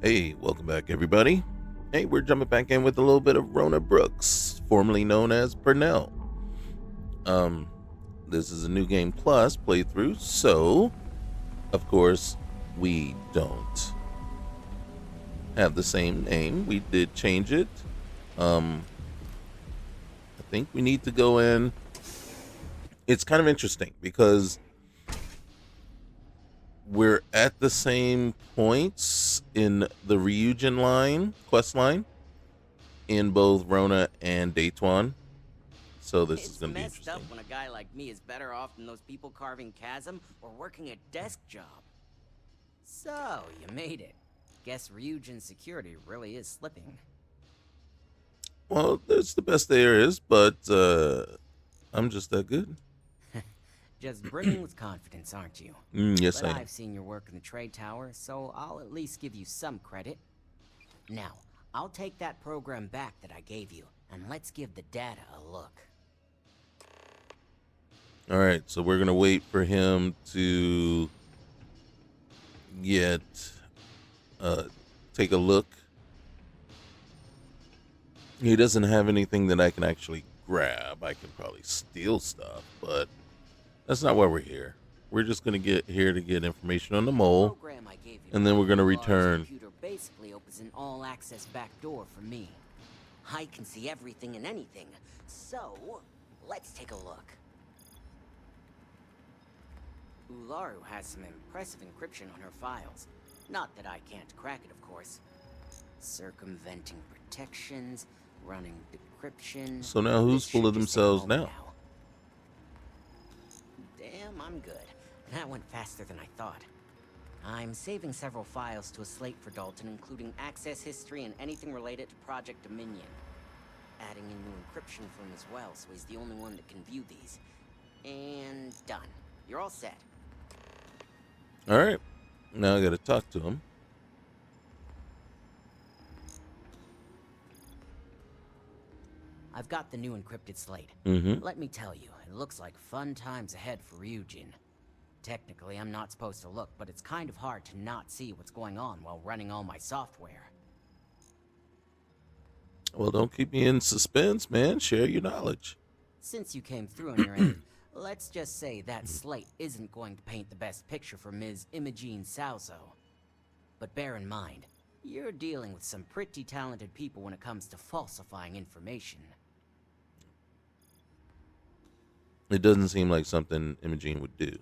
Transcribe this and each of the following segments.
Hey, welcome back, everybody. Hey, we're jumping back in with a little bit of Rona Brooks, formerly known as Purnell. Um, this is a new game plus playthrough, so of course we don't have the same name. We did change it. I think we need to go in. It's kind of interesting because we're at the same points in the Ryujin quest line, in both Rona and Daytuan. So this is It's going to be messed up interesting. when a guy like me is better off than those people carving chasm or working a desk job. So, you made it. Guess Ryujin's security really is slipping. Well, that's the best there is, but I'm just that good. Just brimming with confidence, aren't you? Yes, But I am. I've seen your work in the trade tower, so I'll at least give you some credit. Now, I'll take that program back that I gave you, and let's give the data a look. All right, so we're going to wait for him to get, take a look. He doesn't have anything that I can actually grab. I can probably steal stuff, but that's not why we're here. We're just going to get here to get information on the mole, Program I gave you and then we're going to Lar's return. computer basically opens an all-access back door for me. I can see everything and anything, so let's take a look. Ularu has some impressive encryption on her files. Not that I can't crack it, of course. Circumventing protections, running decryption. So now who's This full should of just take a themselves moment now? Damn, I'm good. That went faster than I thought. I'm saving several files to a slate for Dalton, including access history and anything related to Project Dominion. Adding in new encryption for him as well, so he's the only one that can view these. And done. You're all set. All right, now I got to talk to him. I've got the new encrypted slate. Mm-hmm. Let me tell you, it looks like fun times ahead for Ryujin. Technically, I'm not supposed to look, but it's kind of hard to not see what's going on while running all my software. Well, don't keep me in suspense, man. Share your knowledge. Since you came through on your end, let's just say that slate isn't going to paint the best picture for Ms. Imogene Salzo. But bear in mind, you're dealing with some pretty talented people when it comes to falsifying information. It doesn't seem like something Imogene would do.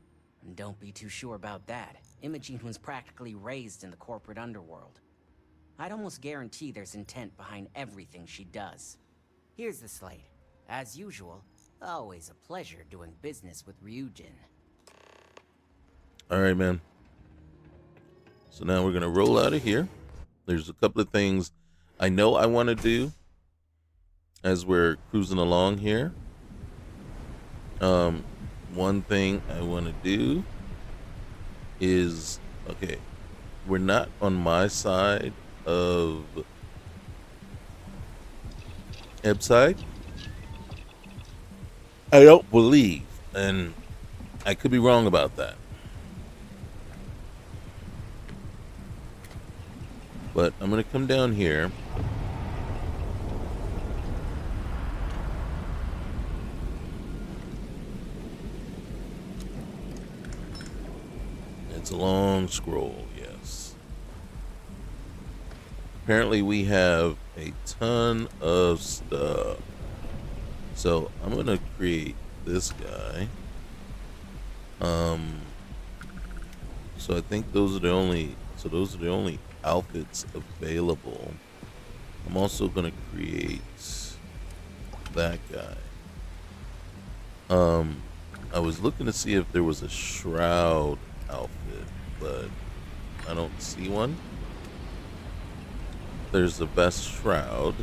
And don't be too sure about that. Imogene was practically raised in the corporate underworld. I'd almost guarantee there's intent behind everything she does. Here's the slate. As usual, always a pleasure doing business with Ryujin. All right, man. So now we're going to roll out of here. There's a couple of things I know I want to do as we're cruising along here. One thing I want to do is, okay, we're not on my side of Ebside. I don't believe, and I could be wrong about that. But I'm going to come down here. It's a long scroll, yes. Apparently we have a ton of stuff. So I'm going to create this guy. So I think those are the only outfits available. I'm also going to create that guy. I was looking to see if there was a shroud outfit, but I don't see one. There's the best shroud,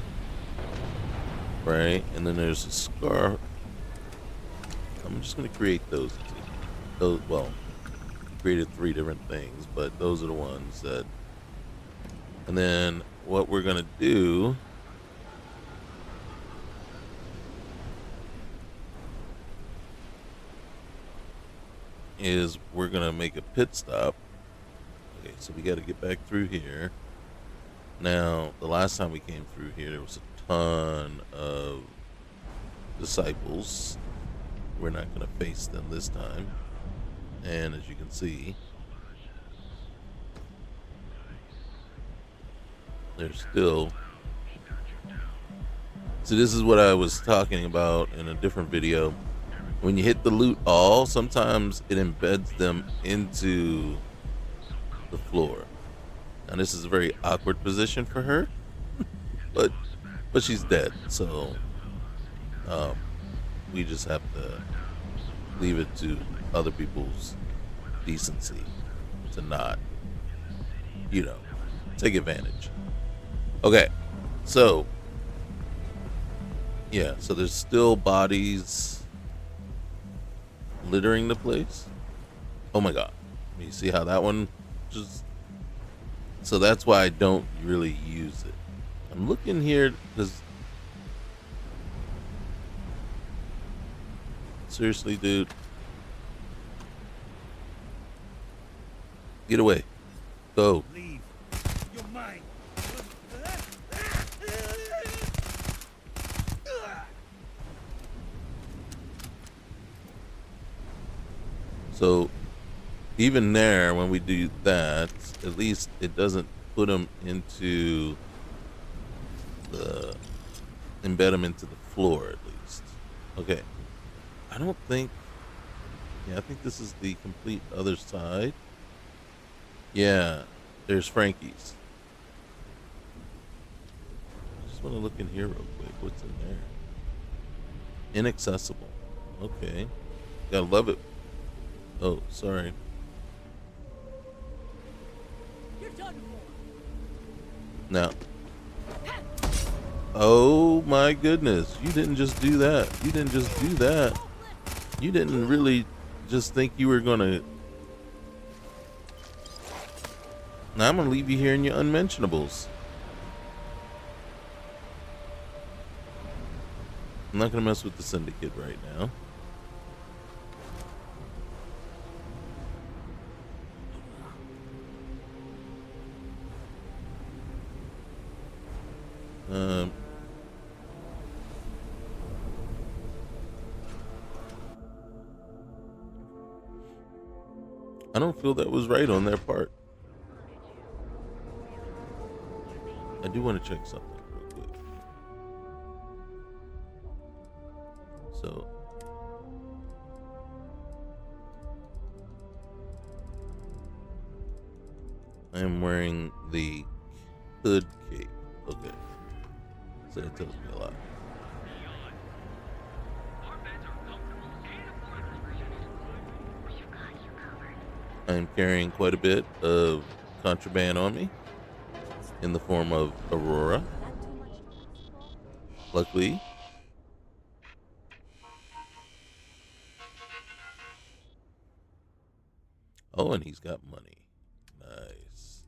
right? And then there's a scarf. I'm just going to create those two. Those, well, created 3 different things, but those are the ones that. And then what we're going to do is we're going to make a pit stop. Okay, so we got to get back through here. Now, the last time we came through here, there was a ton of disciples. We're not going to face them this time. And as you can see, they're still... So this is what I was talking about in a different video. When you hit the loot all, sometimes it embeds them into the floor. Now this is a very awkward position for her, but she's dead, so we just have to leave it to other people's decency to not, take advantage. Okay, so yeah, so there's still bodies littering the place. Oh my god, you see how that one just... So that's why I don't really use it. I'm looking here because... Seriously, dude. Get away. Go. Leave. You're mine. So even there, when we do that, at least it doesn't put them into the... embed them into the floor, at least. Okay. I don't think... Yeah, I think this is the complete other side. Yeah, there's Frankie's. I just want to look in here real quick. What's in there? Inaccessible. Okay. Gotta love it. Oh, sorry. You're done for. Now. Oh my goodness. You didn't just do that. You didn't just do that. You didn't really just think you were gonna... Now I'm gonna leave you here in your unmentionables. I'm not gonna mess with the syndicate right now. I don't feel that was right on their part. I do want to check something real quick. So, I am wearing the hood cape. Okay. So that tells me a lot. I am carrying quite a bit of contraband on me in the form of Aurora. Luckily, oh, and he's got money. Nice.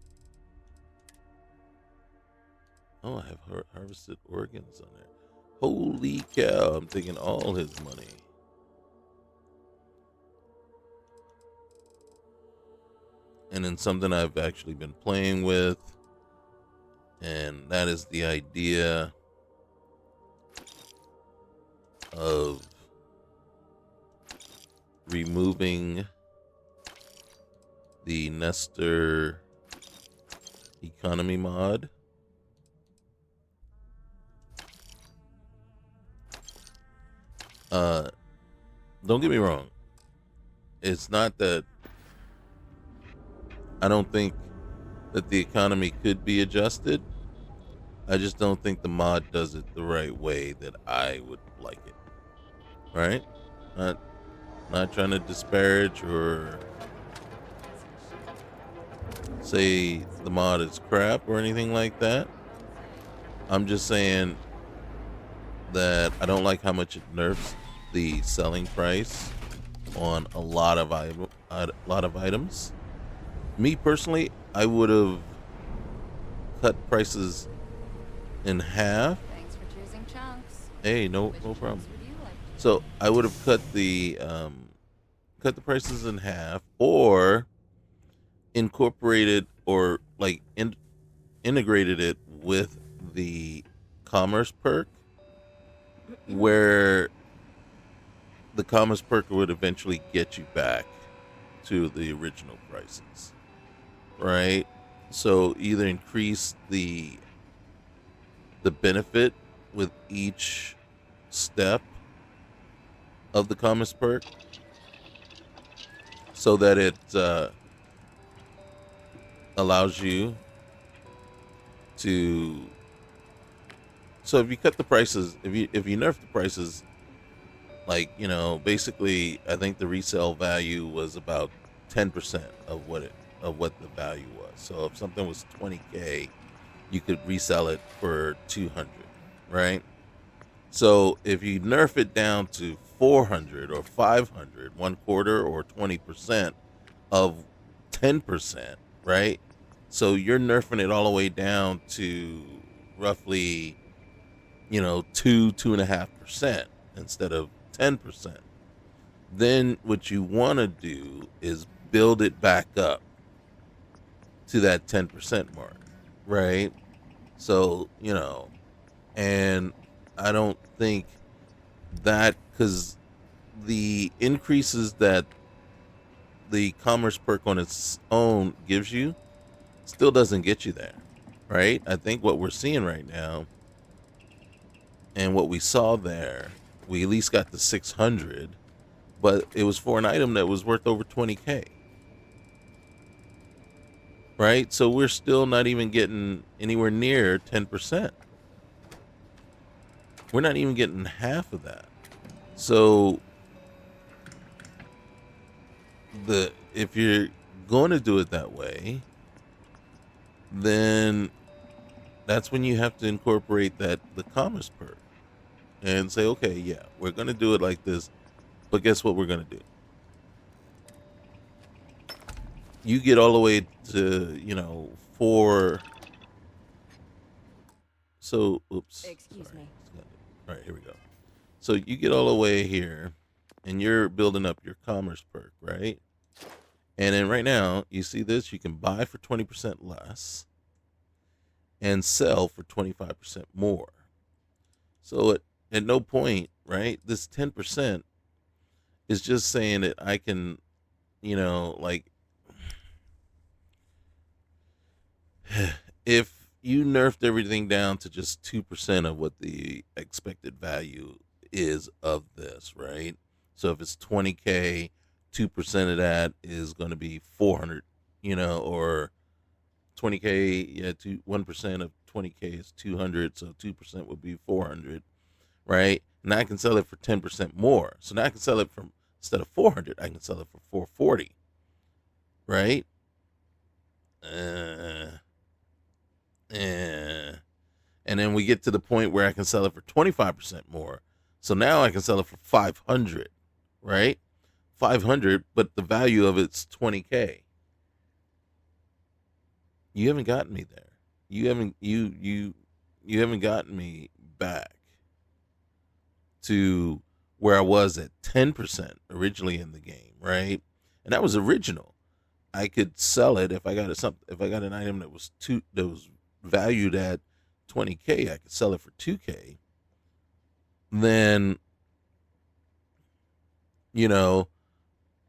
Oh, I have harvested organs on there. Holy cow, I'm taking all his money. And then something I've actually been playing with, and that is the idea of removing the Nestor economy mod. Don't get me wrong. It's not that I don't think that the economy could be adjusted. I just don't think the mod does it the right way that I would like it. Right? Not trying to disparage or say the mod is crap or anything like that. I'm just saying that I don't like how much it nerfs the selling price on a lot of items. Me personally, I would have cut prices in half. Thanks for choosing Chunks. Hey, no Which problem. chunks would you like to So I would have cut the prices in half, or incorporated or like integrated it with the commerce perk, where the commerce perk would eventually get you back to the original prices, right? So either increase the benefit with each step of the commerce perk so that it allows you to. So if you cut the prices, if you nerf the prices, like, basically, I think the resale value was about 10% of what the value was. So if something was 20K, you could resell it for 200, right? So if you nerf it down to 400 or 500, 1/4 or 20% of 10%, right? So you're nerfing it all the way down to roughly, 2.5% instead of 10%. Then what you want to do is build it back up to that 10% mark, right? So, and I don't think that, because the increases that the commerce perk on its own gives you still doesn't get you there, right? I think what we're seeing right now and what we saw there, we at least got the 600, but it was for an item that was worth over 20K. Right? So we're still not even getting anywhere near 10%. We're not even getting half of that. So if you're going to do it that way, then that's when you have to incorporate the commerce perk and say, okay, yeah, we're going to do it like this, but guess what we're going to do? You get all the way to, 4. So, oops. Excuse me. All right, here we go. So you get all the way here, and you're building up your commerce perk, right? And then right now, you see this? You can buy for 20% less and sell for 25% more. So at no point, right, this 10% is just saying that I can, like, if you nerfed everything down to just 2% of what the expected value is of this, right? So if it's 20K, 2% of that is going to be 400, or 20K, yeah, 1% of 20K is 200, so 2% would be 400, right? And I can sell it for 10% more. So now I can sell it from, instead of 400, I can sell it for 440, right? And then we get to the point where I can sell it for 25% more. So now I can sell it for 500, right? 500, but the value of it's 20K. You haven't gotten me there. You haven't gotten me back to where I was at 10% originally in the game, right? And that was original. I could sell it if I got an item that was valued at 20K, I could sell it for 2K. Then, a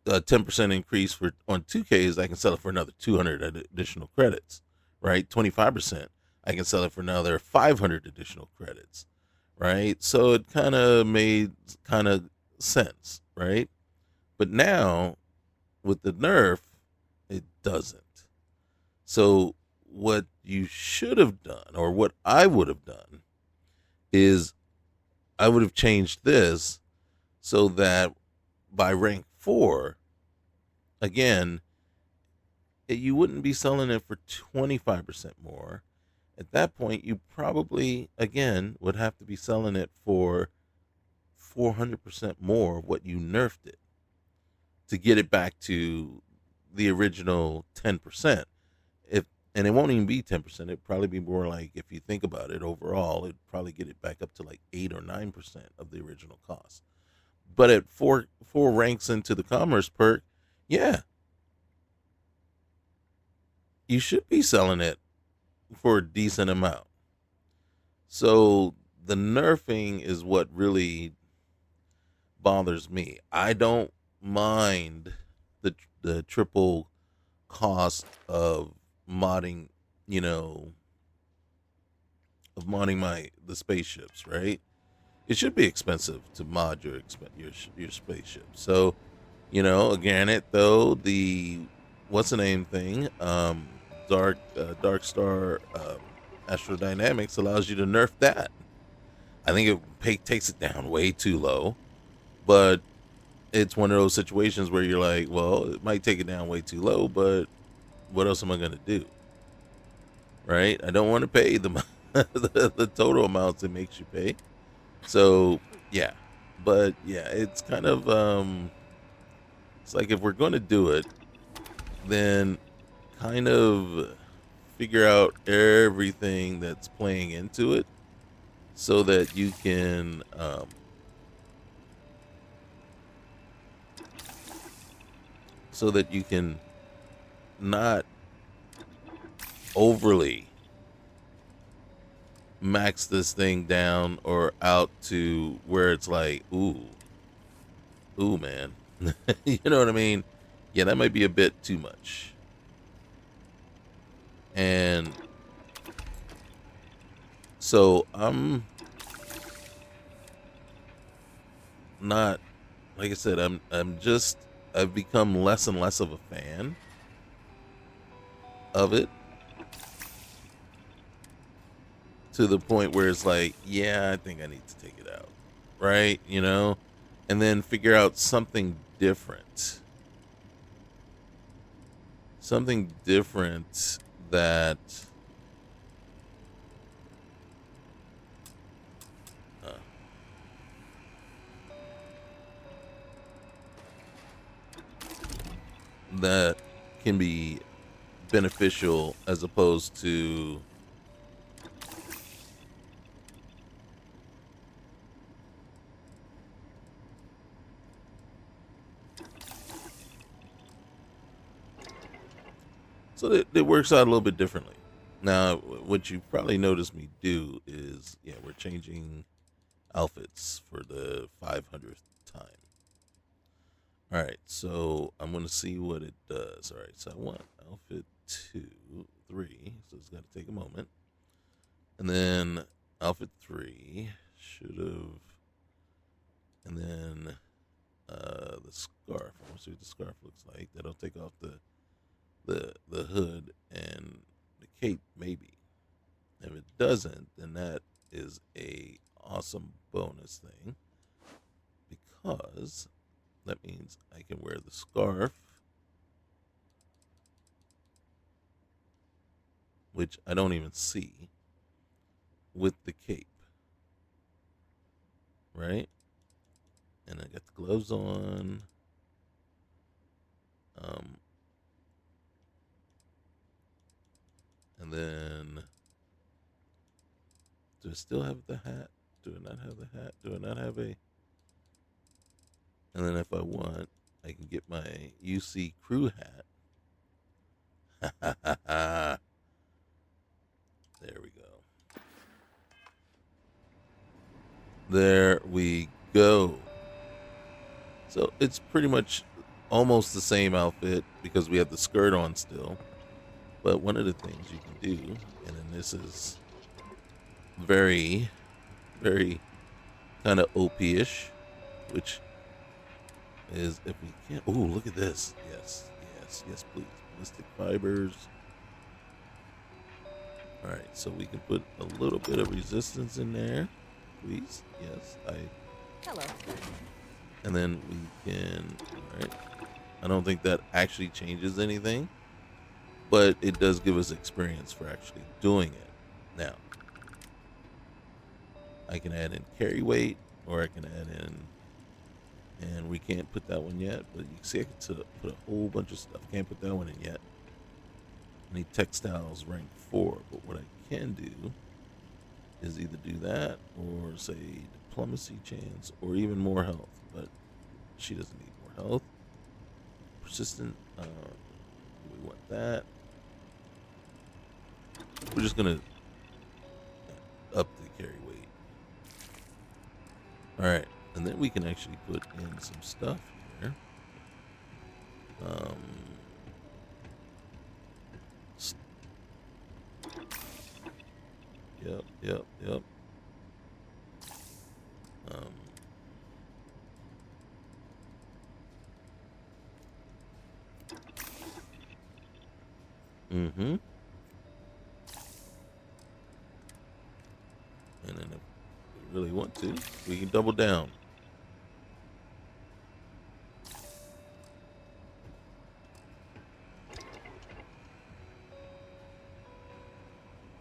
10% increase on 2Ks, I can sell it for another 200 additional credits, right? 25%, I can sell it for another 500 additional credits, right? So it kind of made sense, right? But now with the nerf, it doesn't. So what you should have done, or what I would have done, is I would have changed this so that by rank 4, again, you wouldn't be selling it for 25% more. At that point, you probably, again, would have to be selling it for 400% more of what you nerfed it to get it back to the original 10%. And it won't even be 10%. It'd probably be more like, if you think about it overall, it'd probably get it back up to like 8 or 9% of the original cost. But at four ranks into the commerce perk, yeah, you should be selling it for a decent amount, So the nerfing is what really bothers me. I don't mind the triple cost of modding, you know, of modding the spaceships, right? It should be expensive to mod your spaceship. So, again, the what's the name thing, Dark Star Astrodynamics allows you to nerf that. I think takes it down way too low, but it's one of those situations where you're like, well, it might take it down way too low, but what else am I gonna do, right? I don't want to pay the total amounts it makes you pay. So yeah, but yeah, it's kind of it's like if we're going to do it, then kind of figure out everything that's playing into it, so that you can not overly max this thing down or out to where it's like, ooh, man. You know what I mean? Yeah, that might be a bit too much. And so I'm not, like I said, I've become less and less of a fan of it, to the point where it's like, yeah, I think I need to take it out, right? And then figure out something different. Something different that that can be beneficial, as opposed to so that it works out a little bit differently. Now, what you probably noticed me do is, yeah, we're changing outfits for the 500th time. All right, so I'm going to see what it does. All right, so I want outfit 2, 3, so it's got to take a moment. And then outfit 3 should have, and then the scarf. I want to see what the scarf looks like. That'll take off the hood and the cape, maybe. If it doesn't, then that is a awesome bonus thing, because that means I can wear the scarf, which I don't even see, with the cape, right? And I got the gloves on. And then, do I still have the hat? Do I not have the hat? Do I not have a? And then if I want, I can get my UC crew hat. There we go. There we go. So it's pretty much almost the same outfit, because we have the skirt on still. But one of the things you can do, and then this is very, very kind of OP-ish, which is, if we can, oh, look at this. Yes, please. Ballistic fibers. All right, so we can put a little bit of resistance in there, please. Yes, Hello. and then we can, all right. I don't think that actually changes anything, but it does give us experience for actually doing it. Now, I can add in carry weight, or I can add in, and we can't put that one yet, but you can see I can put a whole bunch of stuff. Can't put that one in yet. I need textiles rank 4, but what I can do is either do that, or say diplomacy chance, or even more health, but she doesn't need more health. Persistent, we want that. We're just gonna up the carry we can actually put in some stuff here. s- Yep. Mm-hmm. And then if we really want to, we can double down.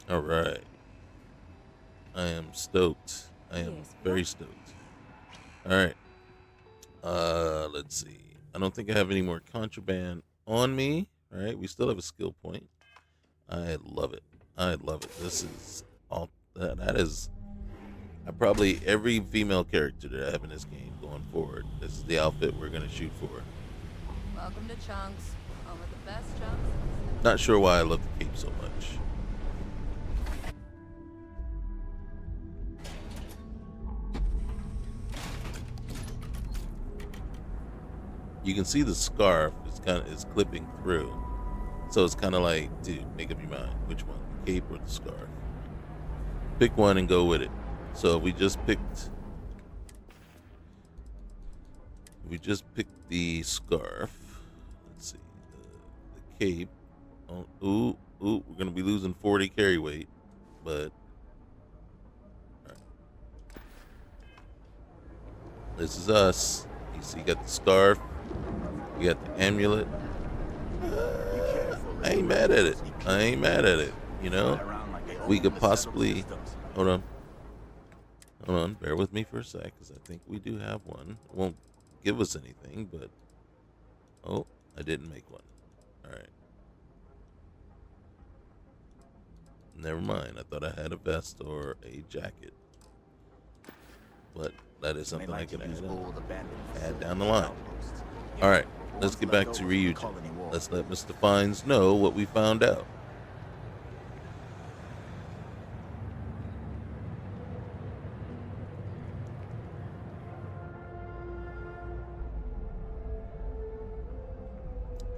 All right. I am stoked. I am very stoked. All right. Let's see. I don't think I have any more contraband on me. All right. We still have a skill point. I love it. I love it. This is all that is probably every female character that I have in this game going forward. This is the outfit we're gonna shoot for. Welcome to Chunks. Home of the best chunks. Not sure why I love the cape so much. You can see the scarf is clipping through. So it's kind of like, dude, make up your mind. Which one? The cape or the scarf? Pick one and go with it. So we just picked the scarf. Let's see. The cape. Oh, ooh, we're going to be losing 40 carry weight. But all right. This is us. You see, you got the scarf. You got the amulet. I ain't mad at it. You know, we could possibly hold on. Bear with me for a sec, because I think we do have one. It won't give us anything, but I didn't make one. All right. Never mind. I thought I had a vest or a jacket, but that is something I can add down the line. All right. Let's get back to Ryujin. Let's let Mr. Fines know what we found out.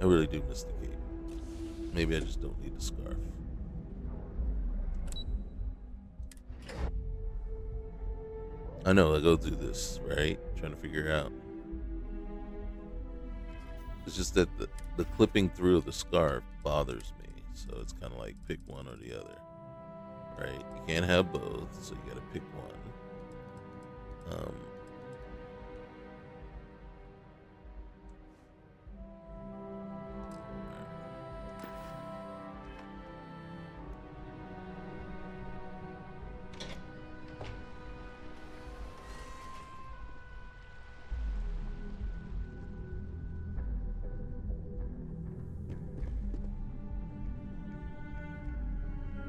I really do miss the cape. Maybe I just don't need the scarf. I know, I go through this, right? Trying to figure it out. It's just that the clipping through of the scarf bothers me. So it's kind of like pick one or the other. Right? You can't have both, so you got to pick one.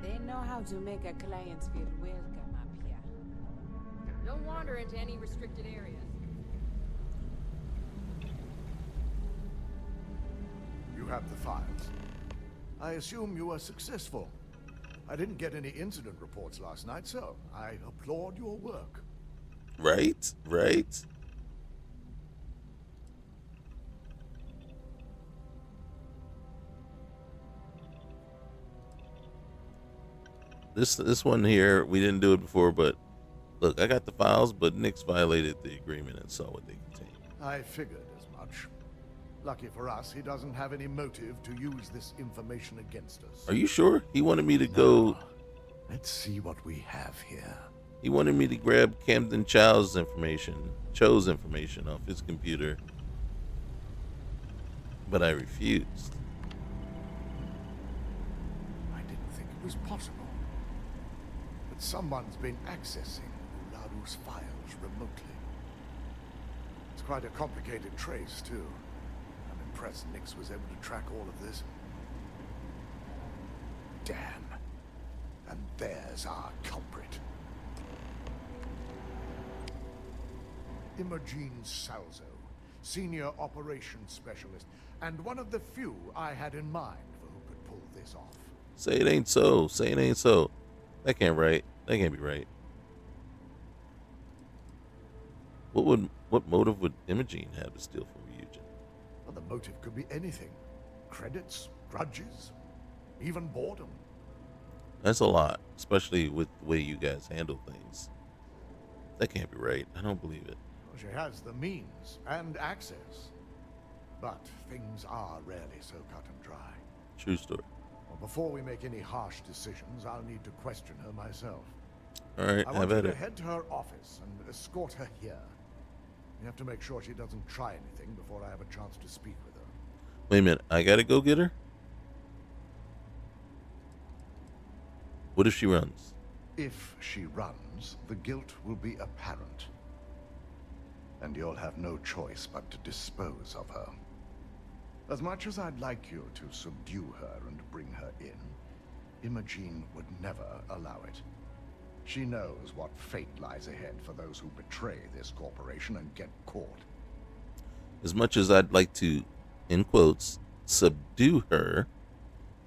They know how to make a client feel welcome up here. Don't wander into any restricted areas. You have the files. I assume you were successful. I didn't get any incident reports last night, so I applaud your work. Right? This one here, we didn't do it before, but look, I got the files, but Nix violated the agreement and saw what they contained. I figured as much. Lucky for us, he doesn't have any motive to use this information against us. Are you sure? He wanted me to go... Now, let's see what we have here. He wanted me to grab Camden Cho's information off his computer, but I refused. I didn't think it was possible. But someone's been accessing Ularu's files remotely. It's quite a complicated trace, too. I'm impressed Nix was able to track all of this. Damn. And there's our culprit. Imogen Salzo, Senior Operations Specialist, and one of the few I had in mind for who could pull this off. Say it ain't so. That can't be right. What What motive would Imogene have to steal from Ryujin? Well, the motive could be anything. Credits, grudges, even boredom. That's a lot, especially with the way you guys handle things. That can't be right. I don't believe it. Well, she has the means and access. But things are rarely so cut and dry. True story. Well, before we make any harsh decisions, I'll need to question her myself. All right, I have want you at to it. head to her office and escort her here. You have to make sure she doesn't try anything before I have a chance to speak with her. Wait a minute. I gotta go get her? What if she runs? If she runs, the guilt will be apparent. And you'll have no choice but to dispose of her. As much as I'd like you to subdue her and bring her in, Imogene would never allow it. She knows what fate lies ahead for those who betray this corporation and get caught. As much as I'd like to, in quotes, subdue her,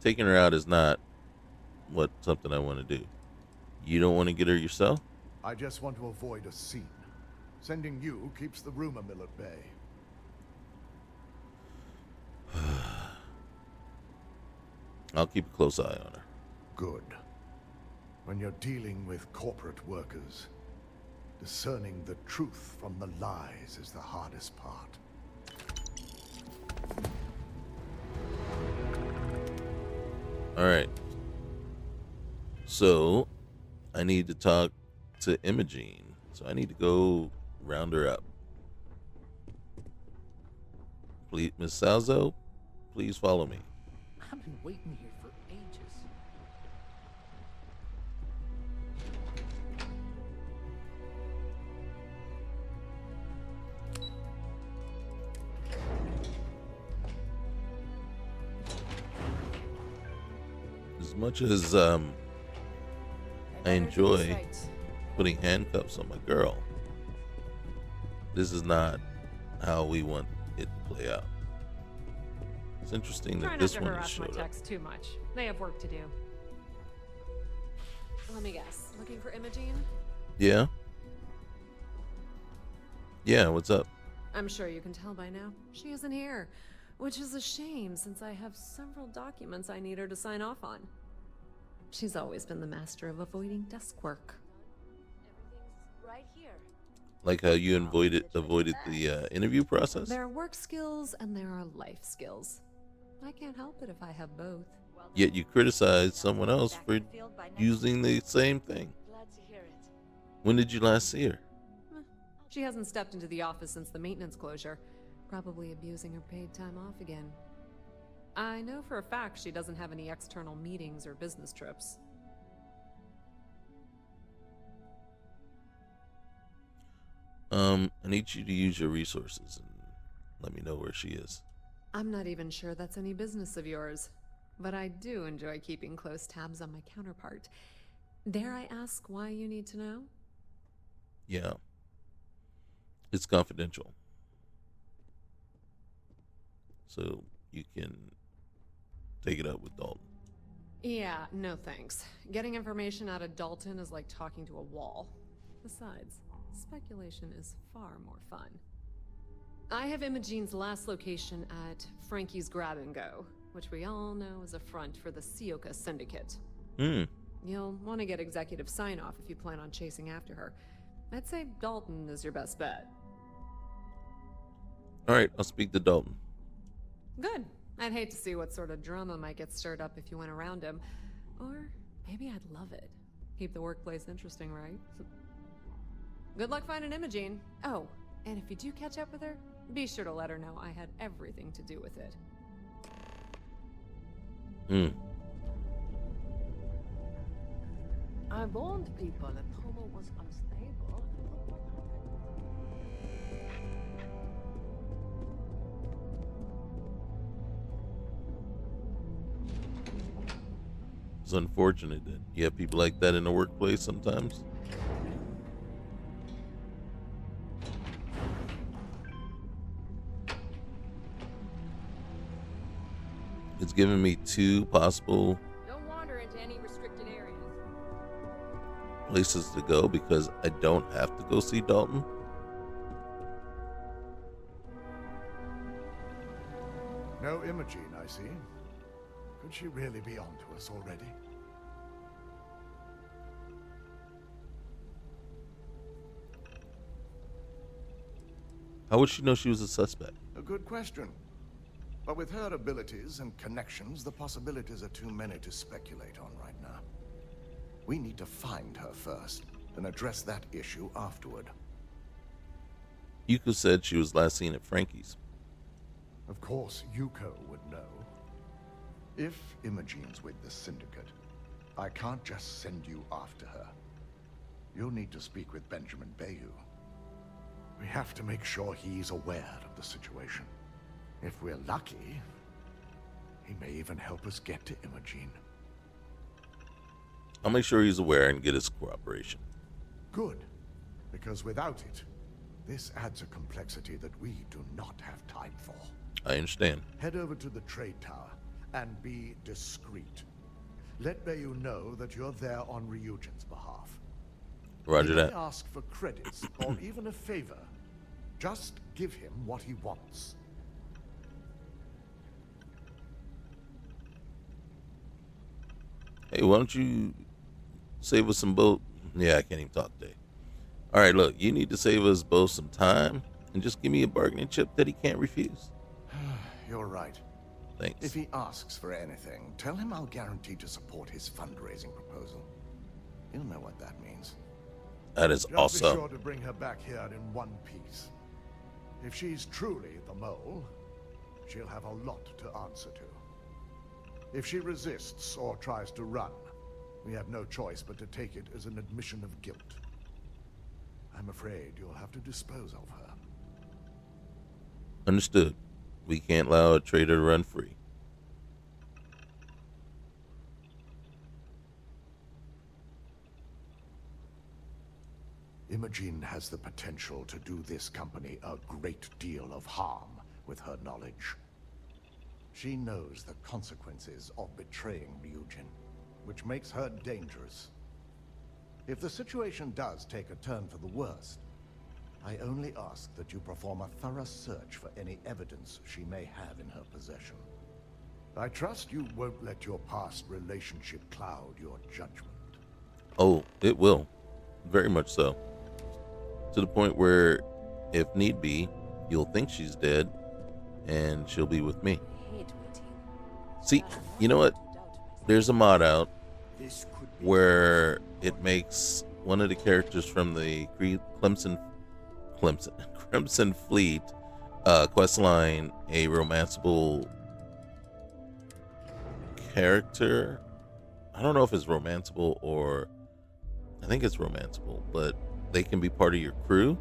taking her out is not something I want to do. You don't want to get her yourself? I just want to avoid a scene. Sending you keeps the rumor mill at bay. I'll keep a close eye on her. Good. When you're dealing with corporate workers, discerning the truth from the lies is the hardest part. All right. So, I need to talk to Imogene. So I need to go round her up. Please, Miss Salzo, please follow me. I've been waiting here for ages. As much as I enjoy putting handcuffs on my girl, this is not how we want it to play out. It's interesting Try that not this to one has harass my showed up. techs too much. They have work to do. Let me guess. Looking for Imogene? Yeah? Yeah, what's up? I'm sure you can tell by now. She isn't here, which is a shame since I have several documents I need her to sign off on. She's always been the master of avoiding desk work. Everything's right here. Like how you avoided the interview process? There are work skills and there are life skills. I can't help it if I have both. Yet you criticize someone else for using the same thing. Glad to hear it. When did you last see her? She hasn't stepped into the office since the maintenance closure, probably abusing her paid time off again. I know for a fact she doesn't have any external meetings or business trips. I need you to use your resources and let me know where she is. I'm not even sure that's any business of yours, but I do enjoy keeping close tabs on my counterpart. Dare I ask why you need to know? Yeah. It's confidential. So you can take it up with Dalton. Yeah, no thanks. Getting information out of Dalton is like talking to a wall. Besides, speculation is far more fun. I have Imogene's last location at Frankie's Grab and Go, which we all know is a front for the Sioka Syndicate. You'll want to get executive sign-off if you plan on chasing after her. I'd say Dalton is your best bet. All right, I'll speak to Dalton. Good. I'd hate to see what sort of drama might get stirred up if you went around him. Or maybe I'd love it. Keep the workplace interesting, right? Good luck finding Imogene. Oh, and if you do catch up with her, be sure to let her know I had everything to do with it. I warned people that Homo was unstable. It's unfortunate that you have people like that in the workplace sometimes. It's given me two possible Don't wander into any restricted areas. places to go because I don't have to go see Dalton. No Imogene, I see. Could she really be onto us already? How would she know she was a suspect? A good question. But with her abilities and connections, the possibilities are too many to speculate on right now. We need to find her first, and address that issue afterward. Yuko said she was last seen at Frankie's. Of course, Yuko would know. If Imogene's with the Syndicate, I can't just send you after her. You'll need to speak with Benjamin Bayou. We have to make sure he's aware of the situation. If we're lucky, he may even help us get to Imogene. I'll make sure he's aware and get his cooperation. Good, because without it, this adds a complexity that we do not have time for. I understand. Head over to the trade tower and be discreet. Let Bayou know that you're there on Ryujin's behalf. Roger that. If he asks for credits or even a favor, just give him what he wants. Hey, why don't you save us some both? Yeah, I can't even talk today. All right, look, you need to save us both some time and just give me a bargaining chip that he can't refuse. You're right. Thanks. If he asks for anything, tell him I'll guarantee to support his fundraising proposal. He'll know what that means. That is Just awesome. be sure to bring her back here in one piece. If she's truly the mole, she'll have a lot to answer to. If she resists or tries to run, we have no choice but to take it as an admission of guilt. I'm afraid you'll have to dispose of her. Understood. We can't allow a traitor to run free. Imogene has the potential to do this company a great deal of harm with her knowledge. She knows the consequences of betraying Ryujin, which makes her dangerous. If the situation does take a turn for the worst, I only ask that you perform a thorough search for any evidence she may have in her possession. I trust you won't let your past relationship cloud your judgment. Oh, it will. Very much so. To the point where, if need be, you'll think she's dead and she'll be with me. See, you know what? There's a mod out where it makes one of the characters from the Crimson Fleet quest line a romanceable character. I don't know if it's romanceable or I think it's romanceable, but they can be part of your crew.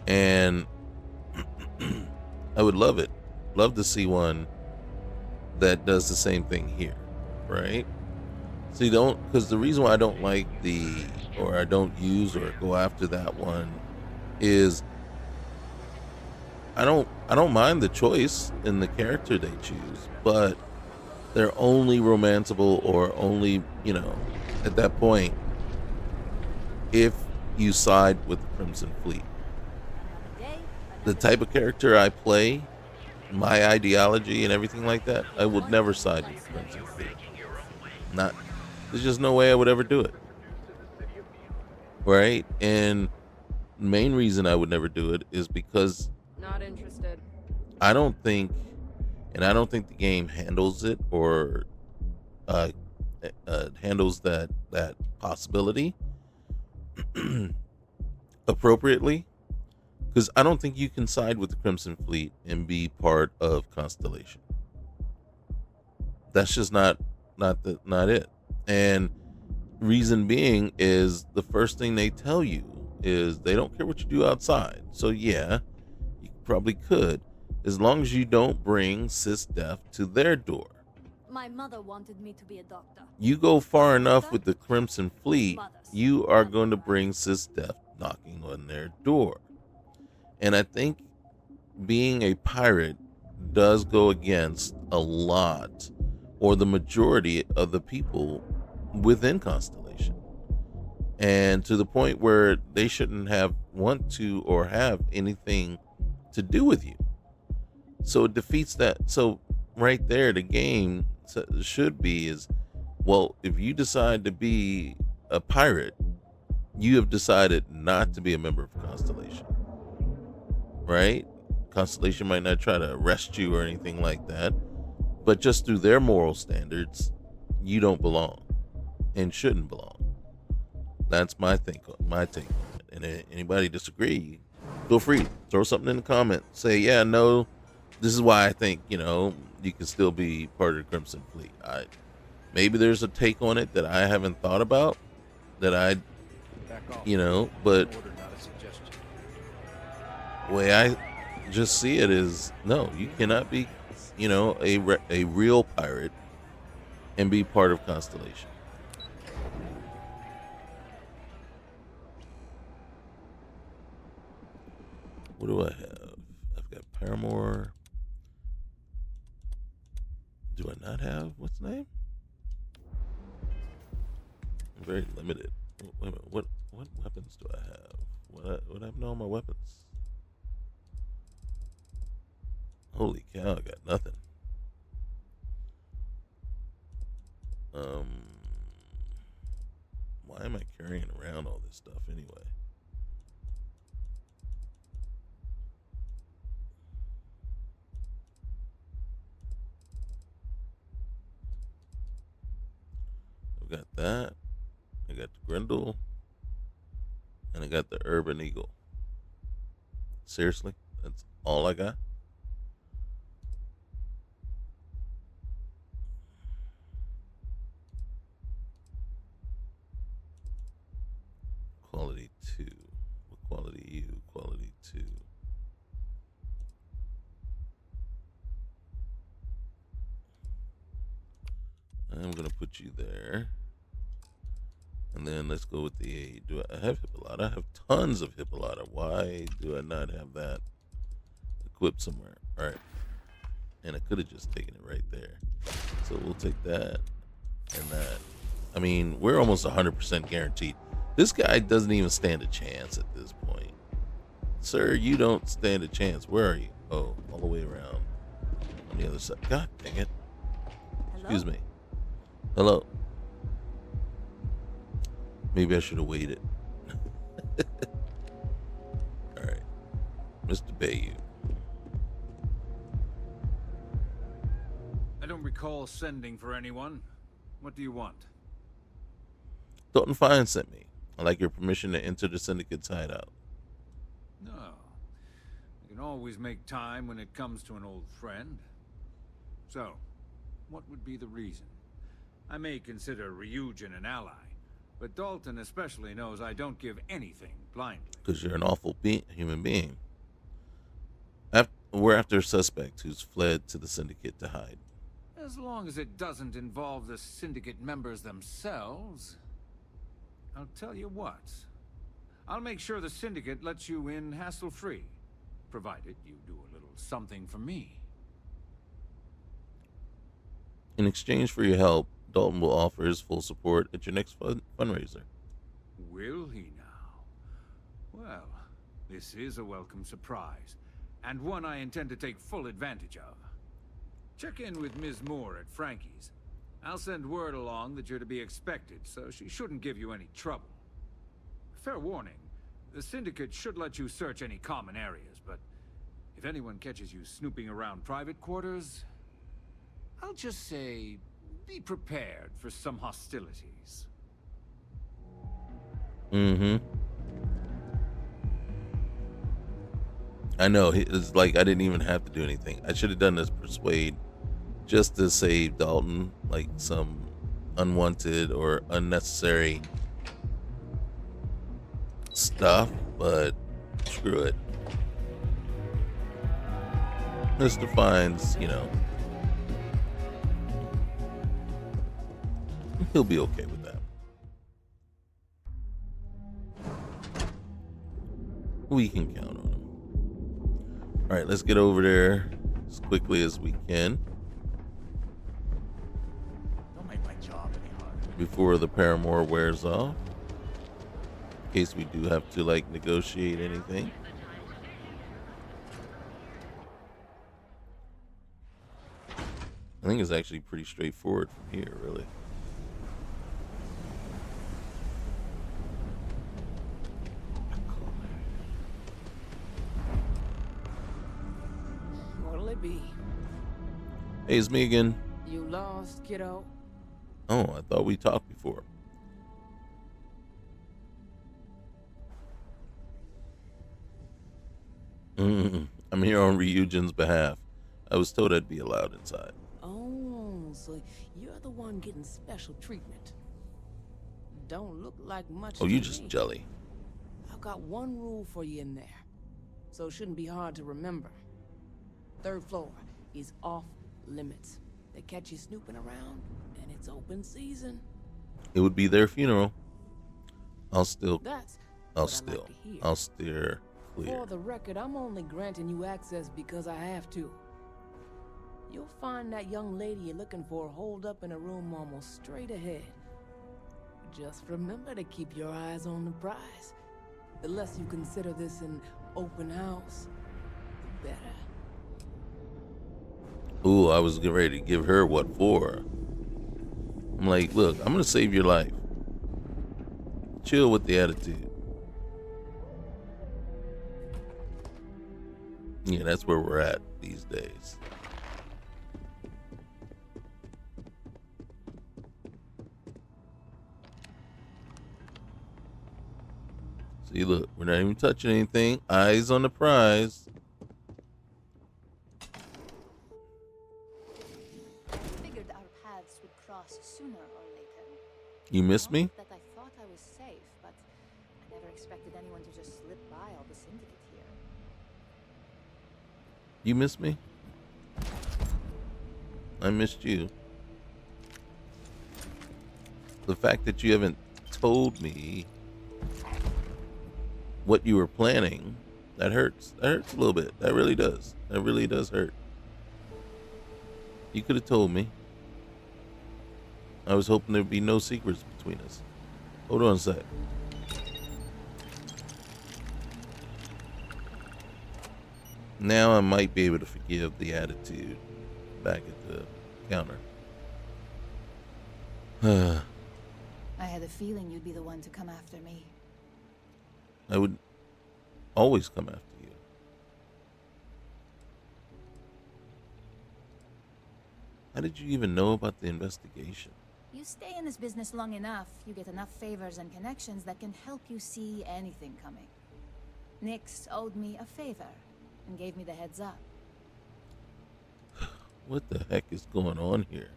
And I would love it. Love to see one that does the same thing here, right? See, because the reason why I don't like I don't use or go after that one is I don't mind the choice in the character they choose, but they're only romanceable or only, at that point, if you side with the Crimson Fleet. The type of character I play, my ideology and everything like that, I would never side with the Crimson Fleet. There's just no way I would ever do it. Right? And the main reason I would never do it is because Not interested. I don't think the game handles it or handles that possibility appropriately. Because I don't think you can side with the Crimson Fleet and be part of Constellation. That's just not it. And reason being is the first thing they tell you is they don't care what you do outside. So yeah, you probably could, as long as you don't bring Sis-Def to their door. My mother wanted me to be a doctor. You go far enough with the Crimson Fleet, you are going to bring Sis-Def knocking on their door. And I think being a pirate does go against a lot or the majority of the people within Constellation. And to the point where they shouldn't want to or have anything to do with you. So it defeats that. So right there, the game should be is, well, if you decide to be a pirate, you have decided not to be a member of Constellation, right? Constellation might not try to arrest you or anything like that, but just through their moral standards, you don't belong and shouldn't belong. That's my take on it. And if anybody disagree, feel free, throw something in the comment. Say, yeah, no, this is why I think, you can still be part of the Crimson Fleet. Maybe there's a take on it that I haven't thought about, that but the way I just see it is, no, you cannot be, a real pirate and be part of Constellation. What do I have? I've got Paramore. Do I not have? What's the name? I'm very limited. Wait a minute. What weapons do I have? What happened to all my weapons? Holy cow, I got nothing. Why am I carrying around all this stuff anyway? I've got that. I got the Grendel. And I got the Urban Eagle. Seriously? That's all I got? Quality 2. What quality are you? Quality 2. I'm going to put you there. And then let's go with the A. Do I have Hippolyta? I have tons of Hippolyta. Why do I not have that equipped somewhere? All right. And I could have just taken it right there. So we'll take that and that. I mean, we're almost 100% guaranteed. This guy doesn't even stand a chance at this point. Sir, you don't stand a chance. Where are you? Oh, all the way around on the other side. God dang it. Hello? Excuse me. Hello. Maybe I should have waited. All right. Mr. Bayou. I don't recall sending for anyone. What do you want? Dalton Fine sent me. I'd like your permission to enter the Syndicate's hideout. No. You can always make time when it comes to an old friend. So, what would be the reason? I may consider Ryujin an ally, but Dalton especially knows I don't give anything blindly. Because you're an awful human being. We're after a suspect who's fled to the Syndicate to hide. As long as it doesn't involve the Syndicate members themselves. I'll tell you what. I'll make sure the Syndicate lets you in hassle-free, provided you do a little something for me. In exchange for your help, Dalton will offer his full support at your next fundraiser. Will he now? Well, this is a welcome surprise, and one I intend to take full advantage of. Check in with Ms. Moore at Frankie's. I'll send word along that you're to be expected, so she shouldn't give you any trouble. Fair warning, the Syndicate should let you search any common areas, but if anyone catches you snooping around private quarters, I'll just say, be prepared for some hostilities. Mm-hmm. I know, it's like I didn't even have to do anything. I should have done this persuade just to save Dalton, like some unwanted or unnecessary stuff, but screw it. Mr. Fines, he'll be okay with that. We can count on him. All right, let's get over there as quickly as we can. Don't make my job any harder. Before the Paramore wears off. In case we do have to, negotiate anything. think it's actually pretty straightforward from here, really. What'll it be? Hey, it's me again. You lost, kiddo? Oh, I thought we talked before. I'm here on Ryujin's behalf. I was told I'd be allowed inside. Oh, so you're the one getting special treatment. Don't look like much. Oh, you to just me. jelly. I've got one rule for you in there, so it shouldn't be hard to remember. Third floor is off limits. They catch you snooping around, and it's open season. It would be their funeral. I'll That's steer clear. For the record, I'm only granting you access because I have to. You'll find that young lady you're looking for holed up in a room almost straight ahead. Just remember to keep your eyes on the prize. The less you consider this an open house, the better. Ooh, I was getting ready to give her what for. I'm like, look, I'm gonna save your life. Chill with the attitude. Yeah, that's where we're at these days. See, look, we're not even touching anything. Eyes on the prize. Figured our paths would cross sooner or later. You miss me? Not that I thought I was safe, but I never expected anyone to just slip by all the syndicate here. You miss me? I missed you. The fact that you haven't told me what you were planning, that hurts. That hurts a little bit. That really does. That really does hurt. You could have told me. I was hoping there'd be no secrets between us. Hold on a sec. Now I might be able to forgive the attitude back at the counter. I had a feeling you'd be the one to come after me. I would always come after you. How did you even know about the investigation? You stay in this business long enough, you get enough favors and connections that can help you see anything coming. Nix owed me a favor and gave me the heads up. What the heck is going on here?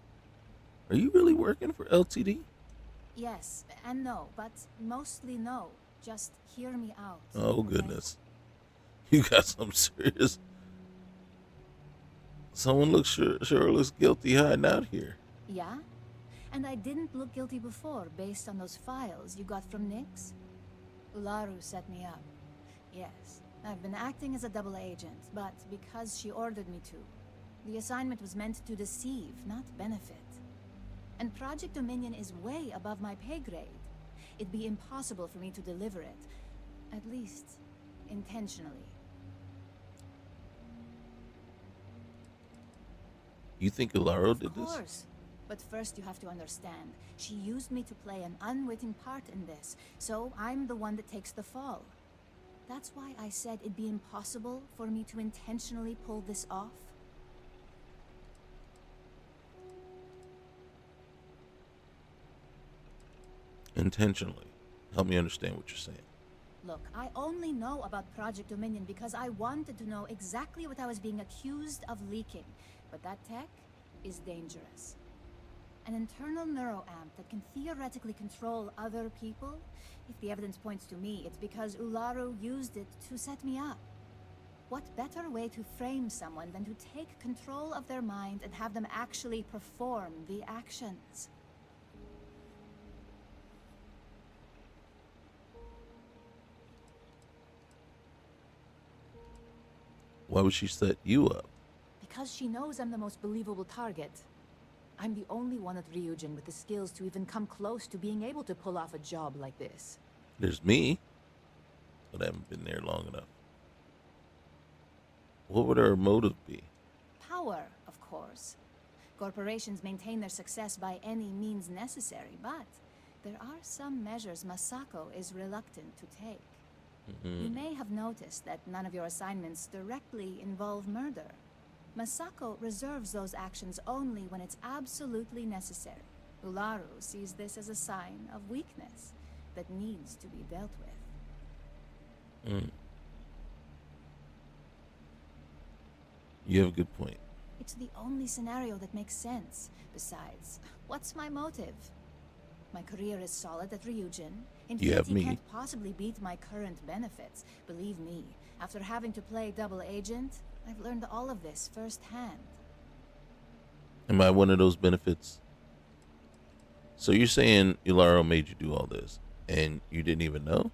Are you really working for LTD? Yes and no, but mostly no. Just hear me out. Oh, okay? goodness. You got some serious... Someone looks sure looks guilty hiding out here. Yeah? And I didn't look guilty before, based on those files you got from Nix. Ularu set me up. Yes, I've been acting as a double agent, but because she ordered me to. The assignment was meant to deceive, not benefit. And Project Dominion is way above my pay grade. It'd be impossible for me to deliver it. At least, intentionally. You think Ularu did Of this? course. But first you have to understand, she used me to play an unwitting part in this, so I'm the one that takes the fall. That's why I said it'd be impossible for me to intentionally pull this off. Intentionally. Help me understand what you're saying. Look, I only know about Project Dominion because I wanted to know exactly what I was being accused of leaking. But that tech is dangerous. An internal neuroamp that can theoretically control other people? If the evidence points to me, it's because Ularu used it to set me up. What better way to frame someone than to take control of their mind and have them actually perform the actions? Why would she set you up? Because she knows I'm the most believable target. I'm the only one at Ryujin with the skills to even come close to being able to pull off a job like this. There's me, but I haven't been there long enough. What would her motive be? Power, of course. Corporations maintain their success by any means necessary, but there are some measures Masako is reluctant to take. You may have noticed that none of your assignments directly involve murder. Masako reserves those actions only when it's absolutely necessary. Ularu sees this as a sign of weakness that needs to be dealt with. You have a good point. It's the only scenario that makes sense. Besides, what's my motive? My career is solid at Ryujin. You have Infinity me. can't possibly beat my current benefits. Believe me, after having to play double agent, I've learned all of this firsthand. Am I one of those benefits? So you're saying Ularo made you do all this, and you didn't even know?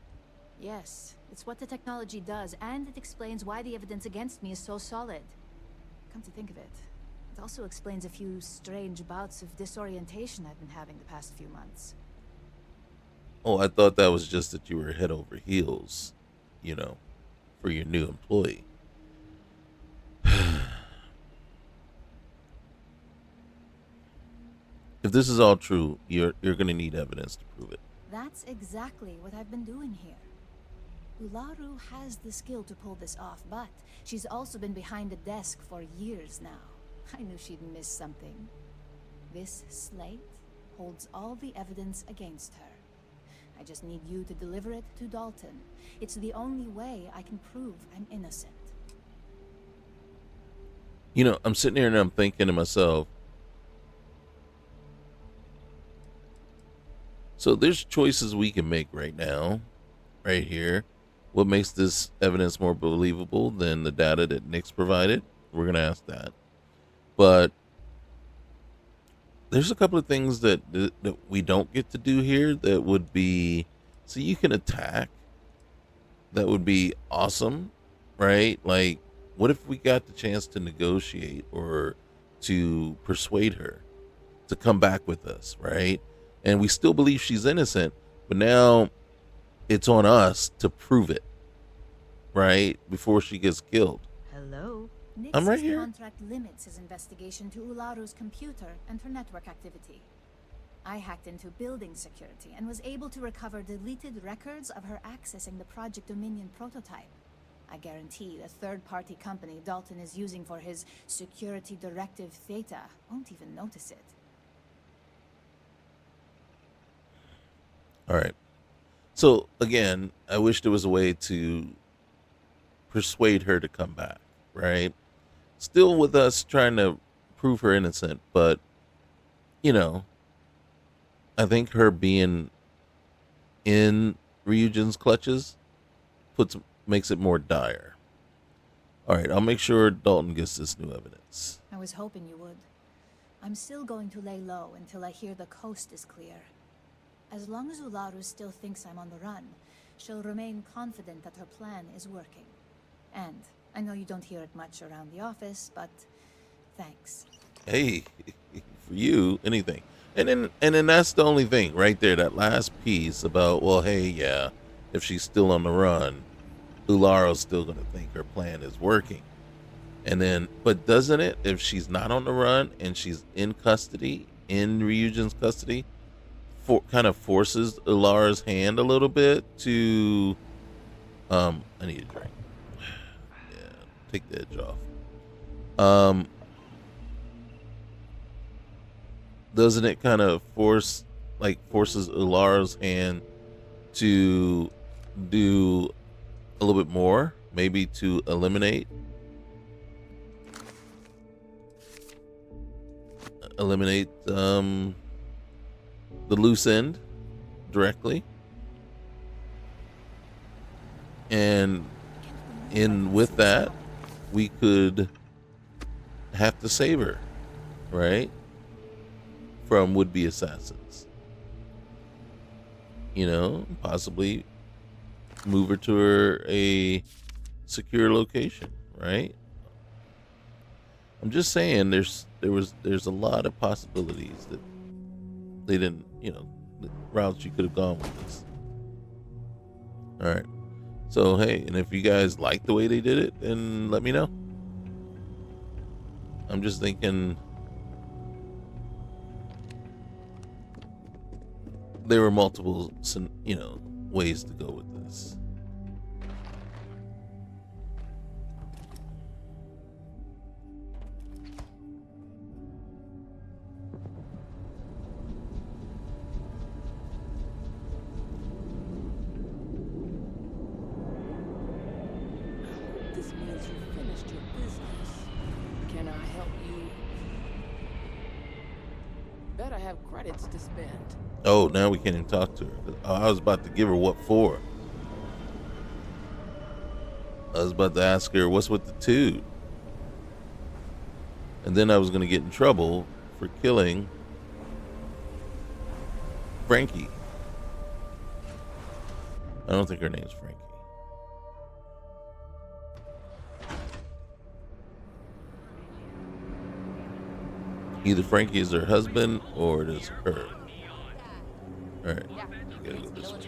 Yes, it's what the technology does, and it explains why the evidence against me is so solid. Come to think of it, it also explains a few strange bouts of disorientation I've been having the past few months. Oh, I thought that was just that you were head over heels, you know, for your new employee. If this is all true, you're going to need evidence to prove it. That's exactly what I've been doing here. Ularu has the skill to pull this off, but she's also been behind the desk for years now. I knew she'd miss something. This slate holds all the evidence against her. I just need you to deliver it to Dalton. It's the only way I can prove I'm innocent. You know, I'm sitting here and I'm thinking to myself, so there's choices we can make right now, right here. What makes this evidence more believable than the data that Nick's provided? We're going to ask that. But there's a couple of things that we don't get to do here that would be, so you can attack. That would be awesome, right? Like, what if we got the chance to negotiate or to persuade her to come back with us, right? And we still believe she's innocent, but now it's on us to prove it, right? Before she gets killed. Hello? I'm right Nix's here. contract limits his investigation to Ularu's computer and her network activity. I hacked into building security and was able to recover deleted records of her accessing the Project Dominion prototype. I guarantee the third-party company Dalton is using for his security directive Theta won't even notice it. All right. So again, I wish there was a way to persuade her to come back, right? Still with us trying to prove her innocent, but you know, I think her being in Ryujin's clutches makes it more dire. All right, I'll make sure Dalton gets this new evidence. I was hoping you would. I'm still going to lay low until I hear the coast is clear. As long as Ularu still thinks I'm on the run, she'll remain confident that her plan is working. And I know you don't hear it much around the office, but thanks. Hey, for you, anything. And then that's the only thing right there, that last piece about, well, hey, yeah, if she's still on the run, Ularo's still going to think her plan is working. And then, but doesn't it, if she's not on the run and she's in custody, in Ryujin's custody, kind of forces Ulara's hand a little bit to, I need a drink. Yeah, take the edge off. Doesn't it kind of forces Ulara's hand to do a little bit more, maybe to eliminate the loose end directly, and with that we could have to save her, right, from would-be assassins, you know, possibly move her to a secure location, right? I'm just saying there's a lot of possibilities that they didn't, you know, the routes you could have gone with this. All right. So, hey, and if you guys like the way they did it, then let me know. I'm just thinking there were multiple, ways to go with this. This means you finished your business. Can I help you? Better have credits to spend. Oh, now we can't even talk to her. I was about to give her what for. I was about to ask her what's with the tube. And then I was going to get in trouble for killing Frankie. I don't think her name's Frankie. Either Frankie is her husband or it is her. Alright, gotta go this way.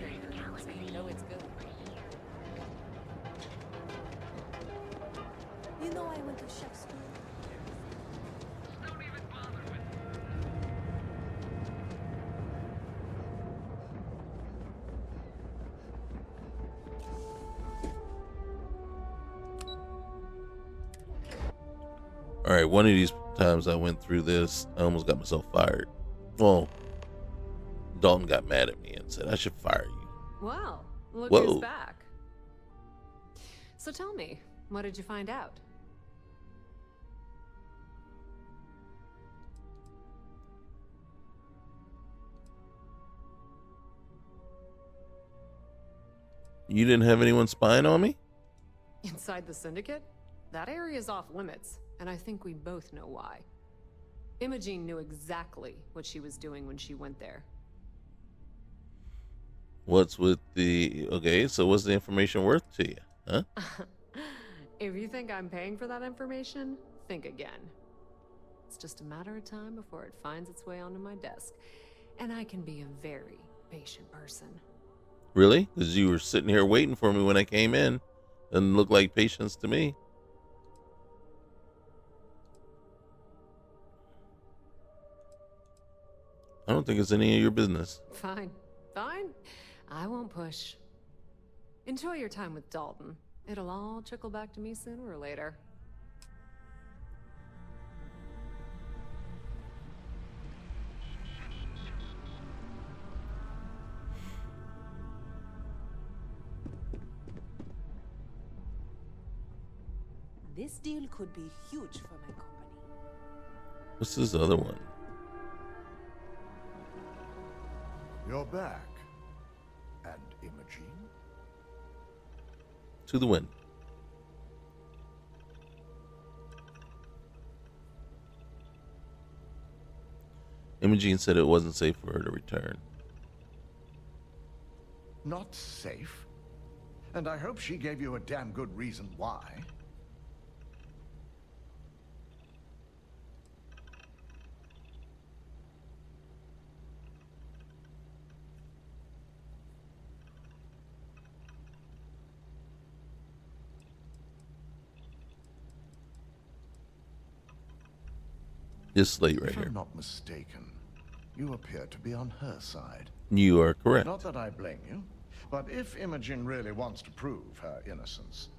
You know I went to chef school. Alright, one of these times I went through this, I almost got myself fired. Well, Dalton got mad at me and said I should fire you. Well, look Whoa. who's back. So tell me, what did you find out? You didn't have anyone spying on me? Inside the Syndicate? That area is off limits, and I think we both know why. Imogene knew exactly what she was doing when she went there. What's with the... Okay, so what's the information worth to you? Huh? If you think I'm paying for that information, think again. It's just a matter of time before it finds its way onto my desk. And I can be a very patient person. Really? Because you were sitting here waiting for me when I came in. Doesn't look like patience to me. I don't think it's any of your business. Fine. Fine. I won't push. Enjoy your time with Dalton. It'll all trickle back to me sooner or later. This deal could be huge for my company. What's this other one? You're back. And Imogene? To the wind. Imogene said it wasn't safe for her to return. Not safe? And I hope she gave you a damn good reason why. This slate right If here. I'm not mistaken, you appear to be on her side. You are correct. Not that I blame you, but if Imogen really wants to prove her innocence,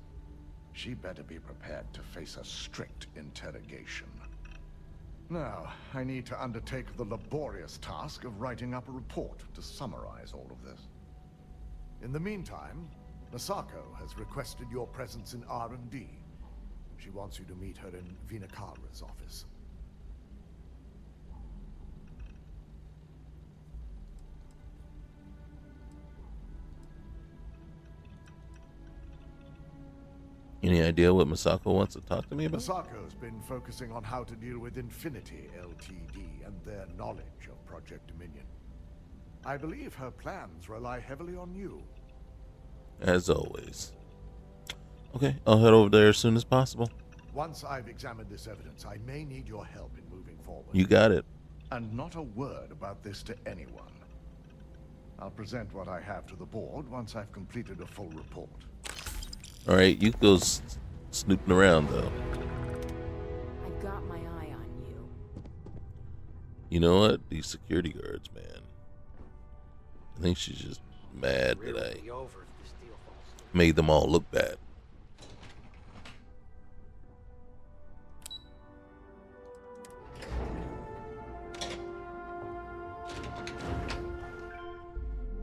she better be prepared to face a strict interrogation. Now, I need to undertake the laborious task of writing up a report to summarize all of this. In the meantime, Masako has requested your presence in R&D. She wants you to meet her in Vinakara's office. Any idea what Masako wants to talk to me about? Masako's been focusing on how to deal with Infinity Ltd. And their knowledge of Project Dominion. I believe her plans rely heavily on you. As always. Okay, I'll head over there as soon as possible. Once I've examined this evidence, I may need your help in moving forward. You got it. And not a word about this to anyone. I'll present what I have to the board once I've completed a full report. All right, you go snooping around, though. I've got my eye on you. You know what? These security guards, man. I think she's just mad that I Be over if this deal falls through. made them all look bad.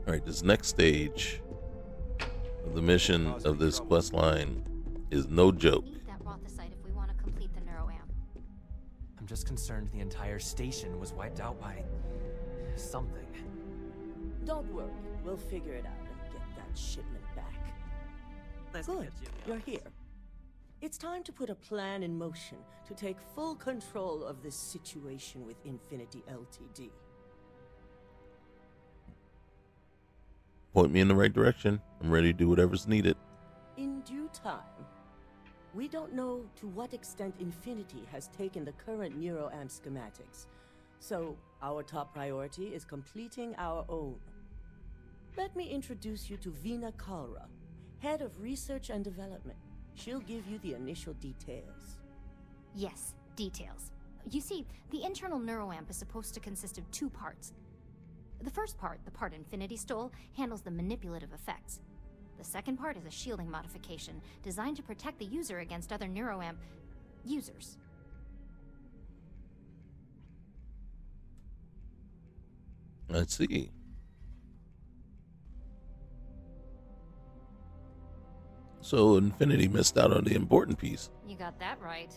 All right, this next stage of the mission of this quest line is no joke. We need that Rothicite if we want to complete the neuroamp. I'm just concerned the entire station was wiped out by something. Don't worry, we'll figure it out and get that shipment back. Good, you're here. It's time to put a plan in motion to take full control of this situation with Infinity Ltd. Point me in the right direction. I'm ready to do whatever's needed. In due time. We don't know to what extent Infinity has taken the current neuroamp schematics, so our top priority is completing our own. Let me introduce you to Vina Kalra, Head of Research and Development. She'll give you the initial details. Yes, details. You see, the internal neuroamp is supposed to consist of 2 parts. The first part, the part Infinity stole, handles the manipulative effects. The second part is a shielding modification designed to protect the user against other neuroamp users. I see. So Infinity missed out on the important piece. You got that right.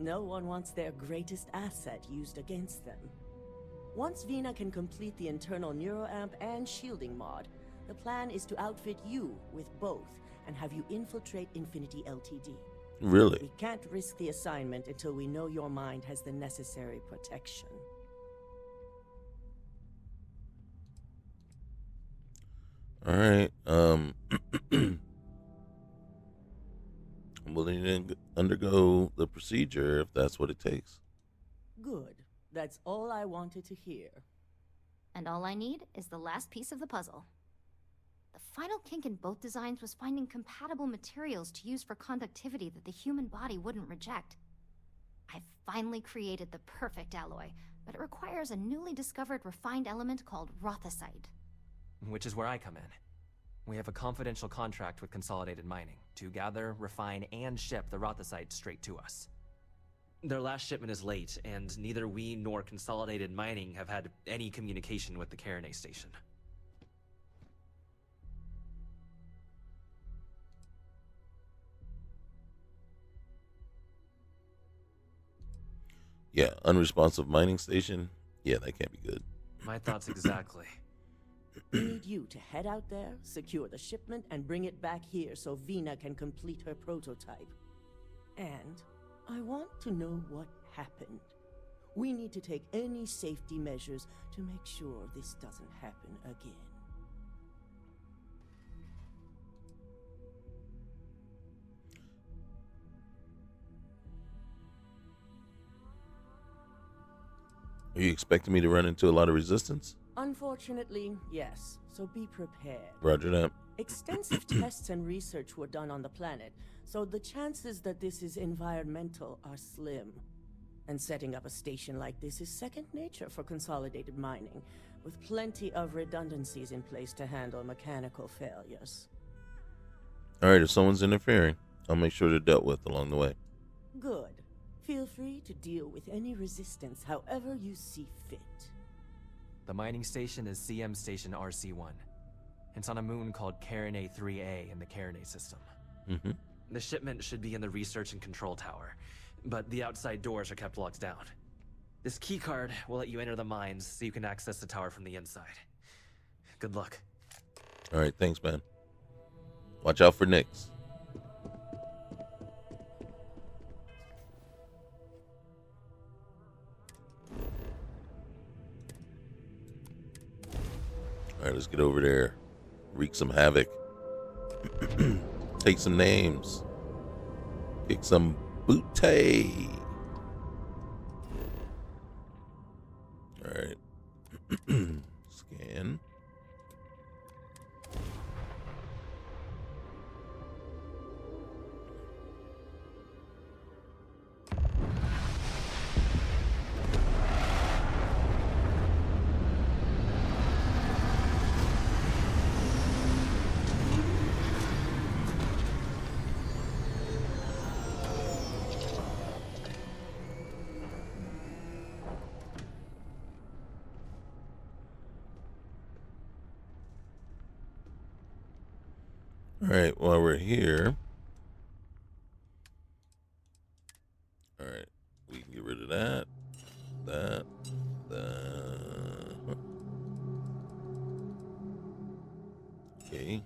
No one wants their greatest asset used against them. Once Vina can complete the internal neuroamp and shielding mod, the plan is to outfit you with both and have you infiltrate Infinity Ltd. Really? We can't risk the assignment until we know your mind has the necessary protection. All right. I'm willing to undergo the procedure if that's what it takes. Good. That's all I wanted to hear. And all I need is the last piece of the puzzle. The final kink in both designs was finding compatible materials to use for conductivity that the human body wouldn't reject. I've finally created the perfect alloy, but it requires a newly discovered refined element called Rothicite. Which is where I come in. We have a confidential contract with Consolidated Mining to gather, refine, and ship the Rothicite straight to us. Their last shipment is late, and neither we nor Consolidated Mining have had any communication with the Carinae station. Yeah, unresponsive mining station. Yeah, that can't be good. My thoughts exactly. We need you to head out there, secure the shipment, and bring it back here so Vina can complete her prototype. And I want to know what happened. We need to take any safety measures to make sure this doesn't happen again. Are you expecting me to run into a lot of resistance? Unfortunately, yes. So be prepared. Roger that. Extensive tests and research were done on the planet, so the chances that this is environmental are slim. And setting up a station like this is second nature for Consolidated Mining, with plenty of redundancies in place to handle mechanical failures. Alright, if someone's interfering, I'll make sure they're dealt with along the way. Good. Feel free to deal with any resistance however you see fit. The mining station is CM Station RC-1. It's on a moon called Carinae 3A in the Carinae system. Mm-hmm. The shipment should be in the research and control tower, but the outside doors are kept locked down. This keycard will let you enter the mines so you can access the tower from the inside. Good luck. Alright, thanks, man. Watch out for Nyx. Alright, let's get over there. Wreak some havoc. Take some names. Kick some booty. Alright. Scan. All right, while we're here, all right, we can get rid of that. Okay.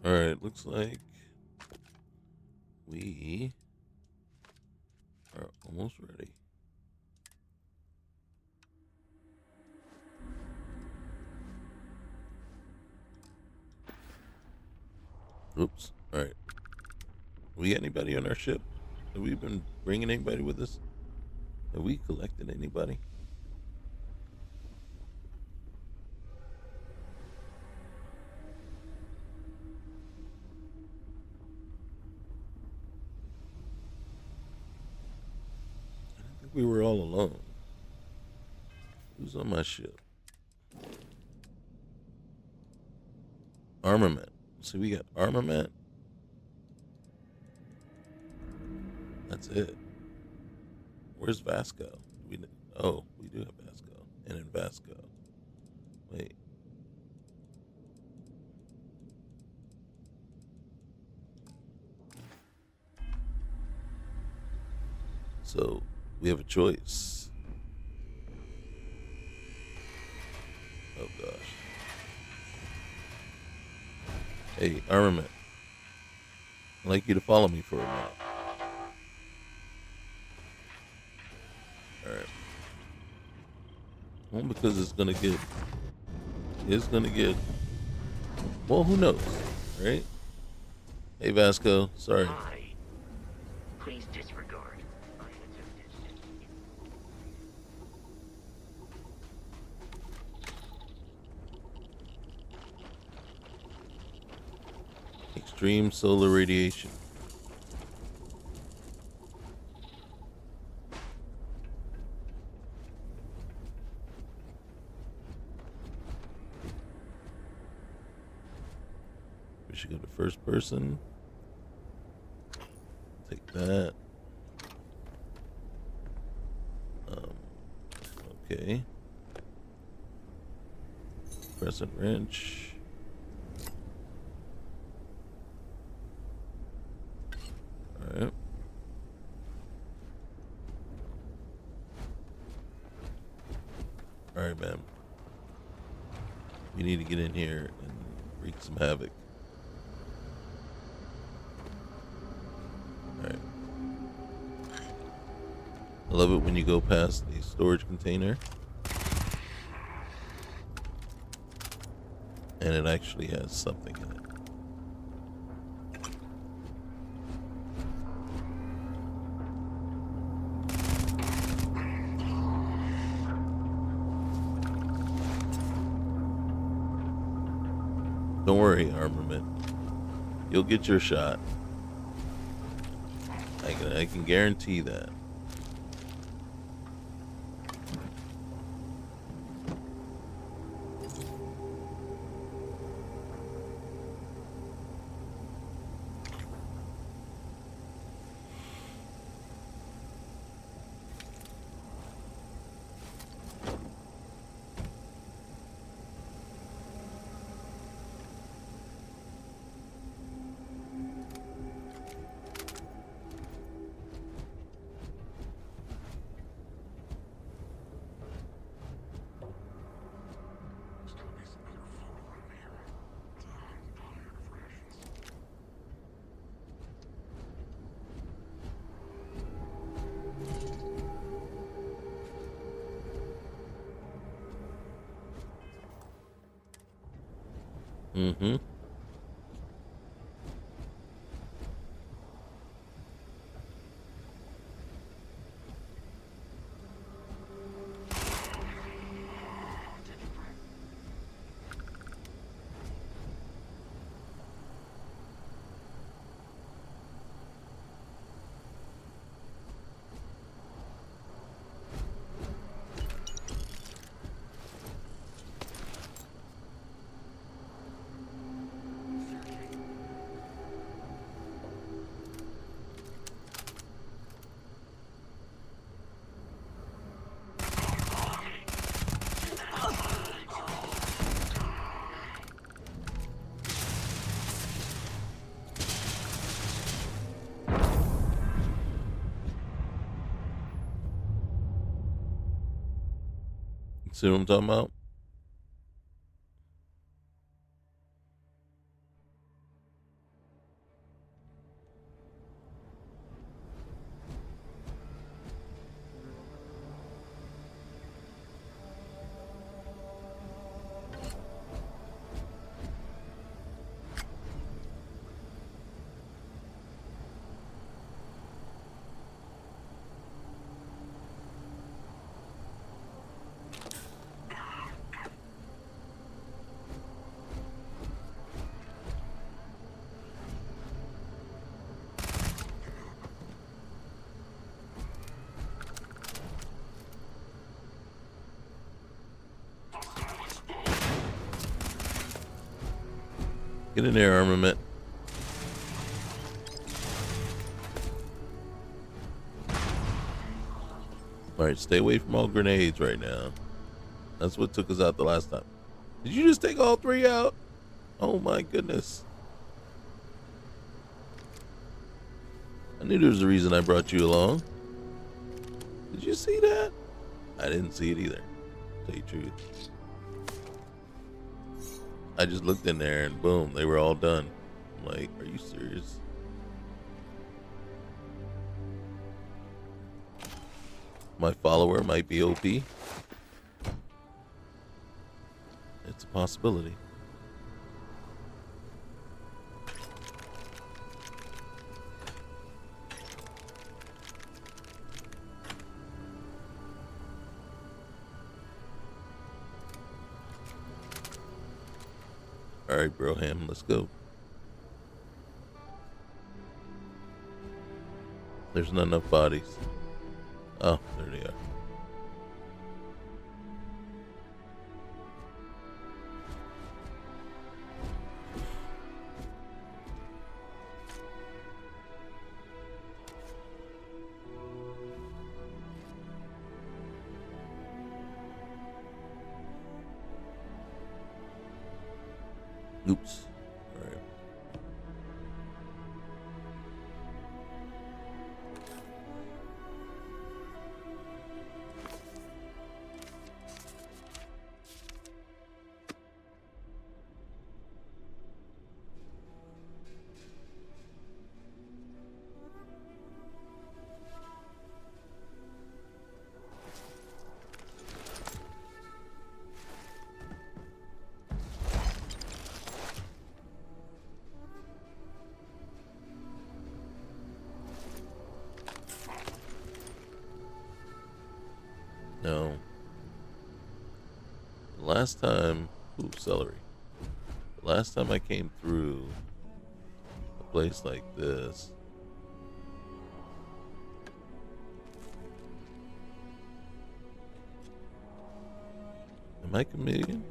All right, looks like we are almost ready. Oops. All right. We got anybody on our ship? Have we been bringing anybody with us? Have we collected anybody? I didn't think we were all alone. Who's on my ship? Armament. See, we got armament. That's it. Where's Vasco? We do have Vasco. And in Vasco. Wait. So we have a choice. Oh gosh. Hey, armament. I'd like you to follow me for a minute. Alright. Well, because it's gonna get, well, who knows, right? Hey, Vasco, sorry. Please disregard. Extreme solar radiation. We should go to first person. Take that. Okay. Crescent wrench. Alright. Alright, man. We need to get in here and wreak some havoc. Alright. I love it when you go past the storage container and it actually has something in it. Don't worry, armament. You'll get your shot. I can guarantee that. Mm-hmm. See what I'm talking about? Get in there, armament. Alright, stay away from all grenades right now. That's what took us out the last time. Did you just take all three out? Oh my goodness. I knew there was a reason I brought you along. Did you see that? I didn't see it either, to tell you the truth. I just looked in there and boom, they were all done. I'm like, are you serious? My follower might be OP. It's a possibility. All right, Broham, let's go. There's not enough bodies. Oh, there they are. Oops. All right. No. Last time, ooh, celery. Last time I came through a place like this, am I chameleon?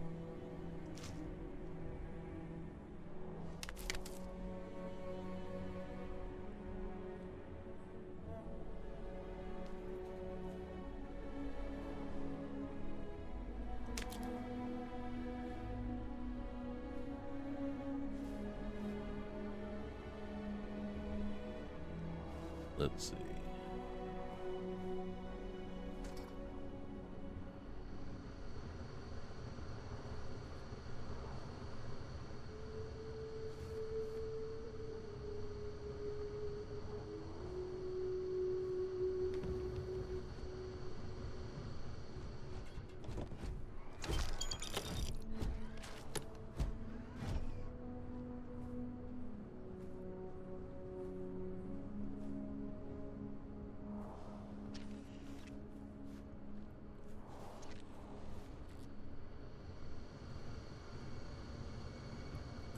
Let's see.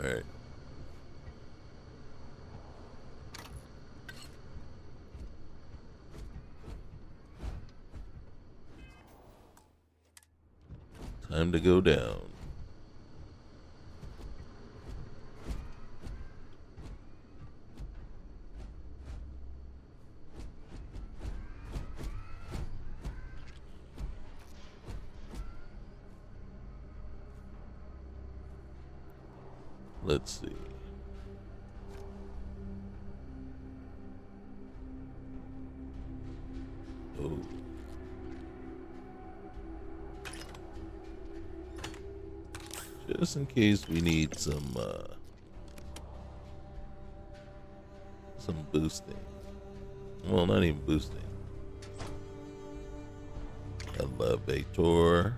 Alright. Time to go down. Let's see. Oh. Just in case we need some boosting. Well, not even boosting. Elevator.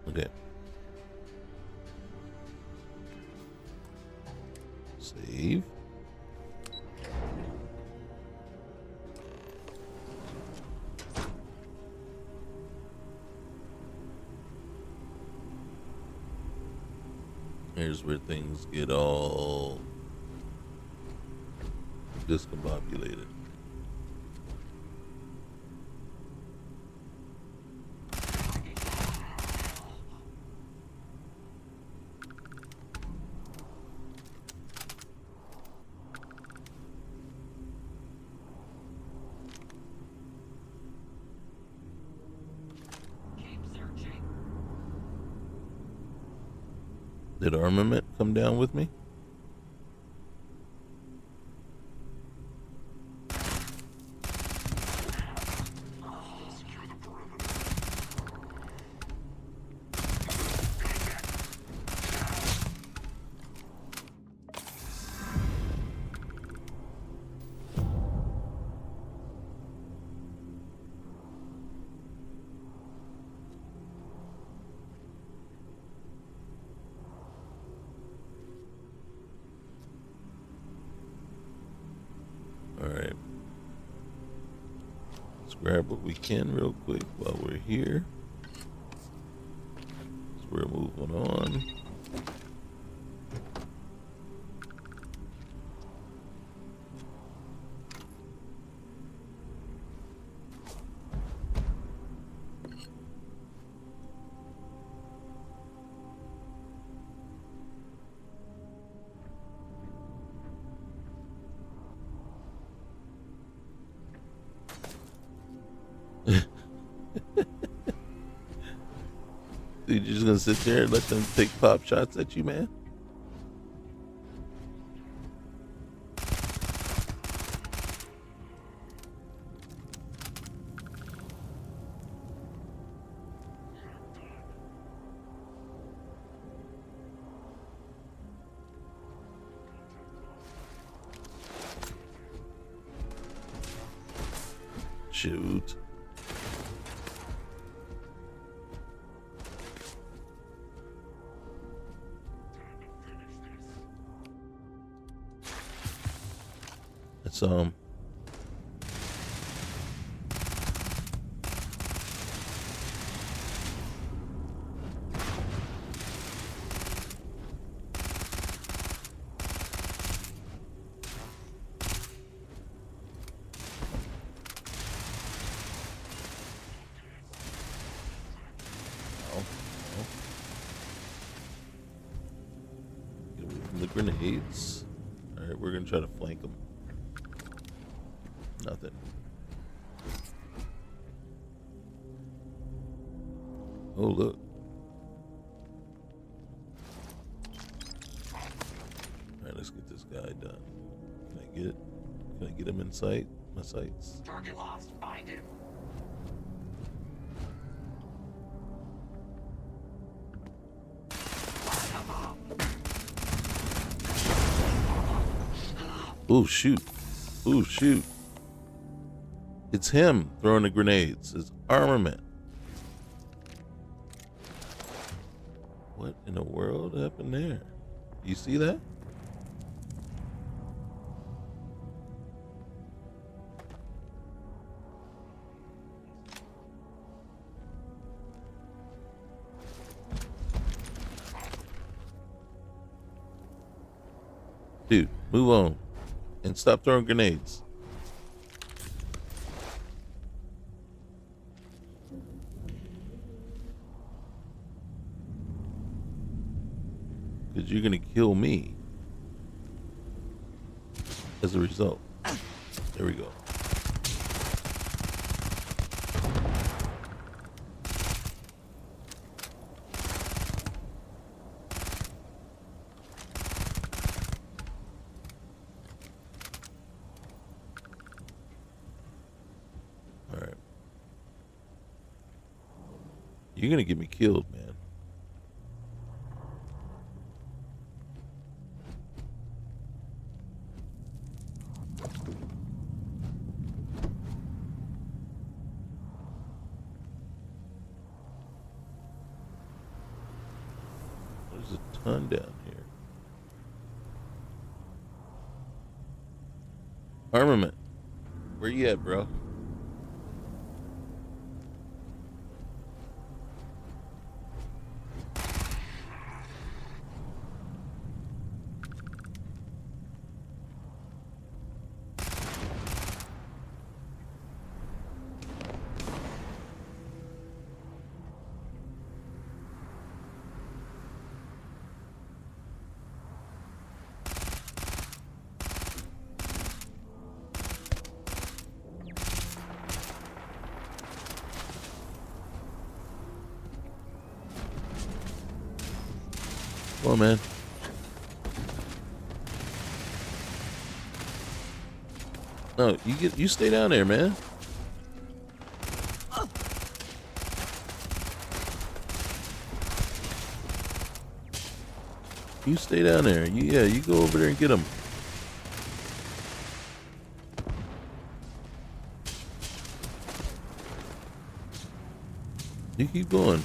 Okay. Save. Here's where things get all discombobulated. Did armament come down with me? Alright. Let's grab what we can real quick while we're here. So we're moving on. Dude, you're just gonna sit there and let them take pop shots at you, man? Shoot. It's Get away from the grenades. Alright, we're gonna try to flank them. Nothing. Oh, look. Alright, let's get this guy done. Can I get him in sight? My sights. Target lost. Find him. Oh, shoot. Oh, shoot. It's him throwing the grenades. It's armament. What in the world happened there? You see that? Dude, move on and stop throwing grenades. Because you're going to kill me as a result. There we go. All right. You're going to get me killed, man. Down here. Armament. Where you at, bro? Come on, man. No, you stay down there, man. You stay down there. You go over there and get him. You keep going.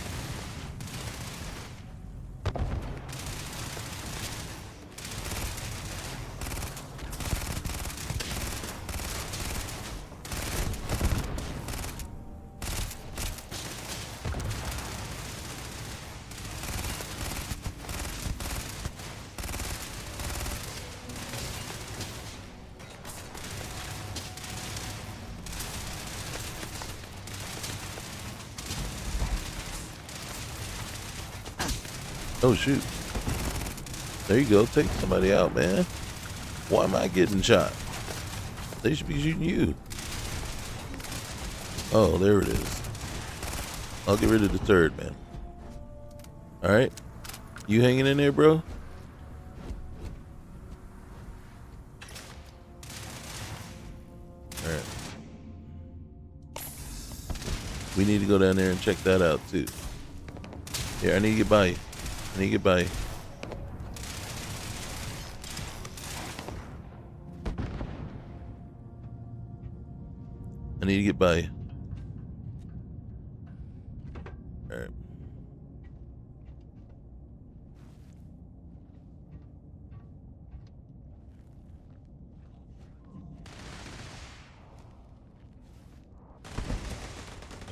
Oh shoot. There you go. Take somebody out, man. Why am I getting shot? They should be shooting you. Oh, there it is. I'll get rid of the third, man. Alright. You hanging in there, bro? Alright. We need to go down there and check that out too. Here, I need to get by you. I need to get by you. I need to get by you. Alright.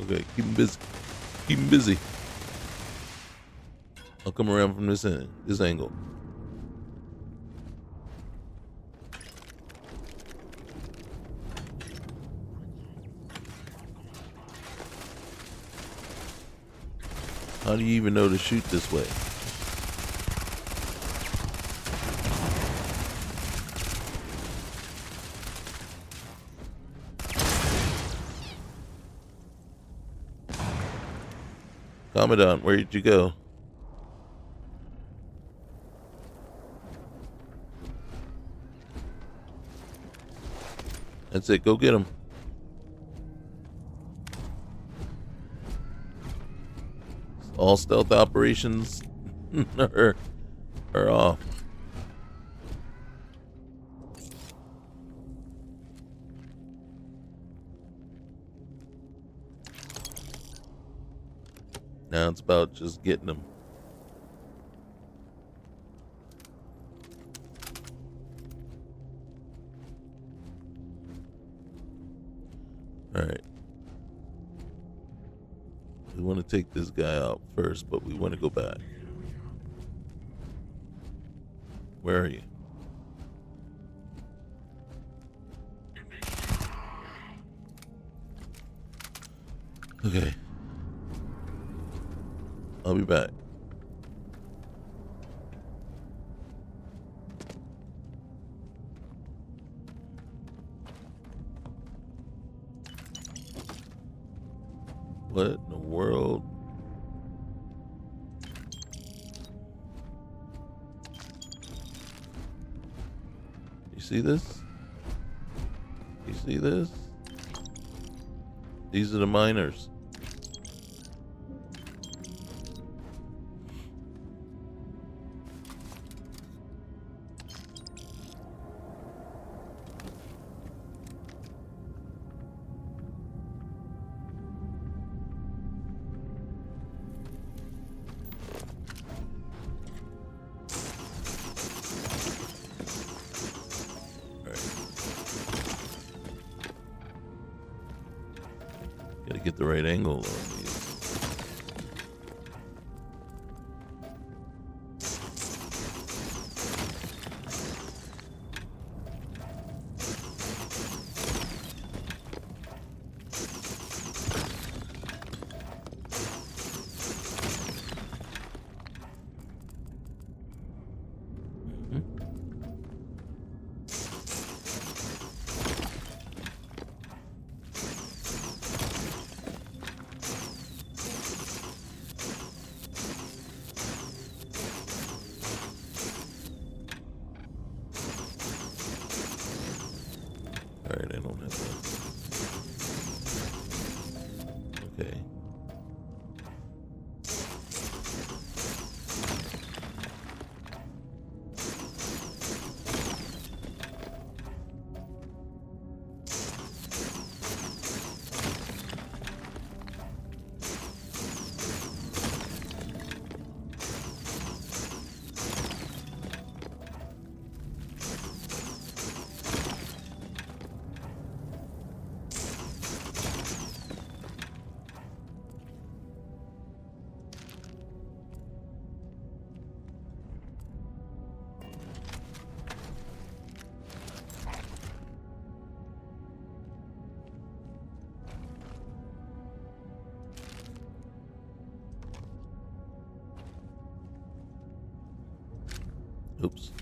Okay, keep him busy. Keep him busy. I'll come around from this end, this angle. How do you even know to shoot this way? Commandant, where did you go? That's it. Go get him. All stealth operations are off. Now it's about just getting them. All right. We want to take this guy out first, but we want to go back. Where are you? Okay. I'll be back. What in the world? You see this? You see this? These are the miners. Gotta get the right angle on these. Alright, I don't have that. Okay. Oops.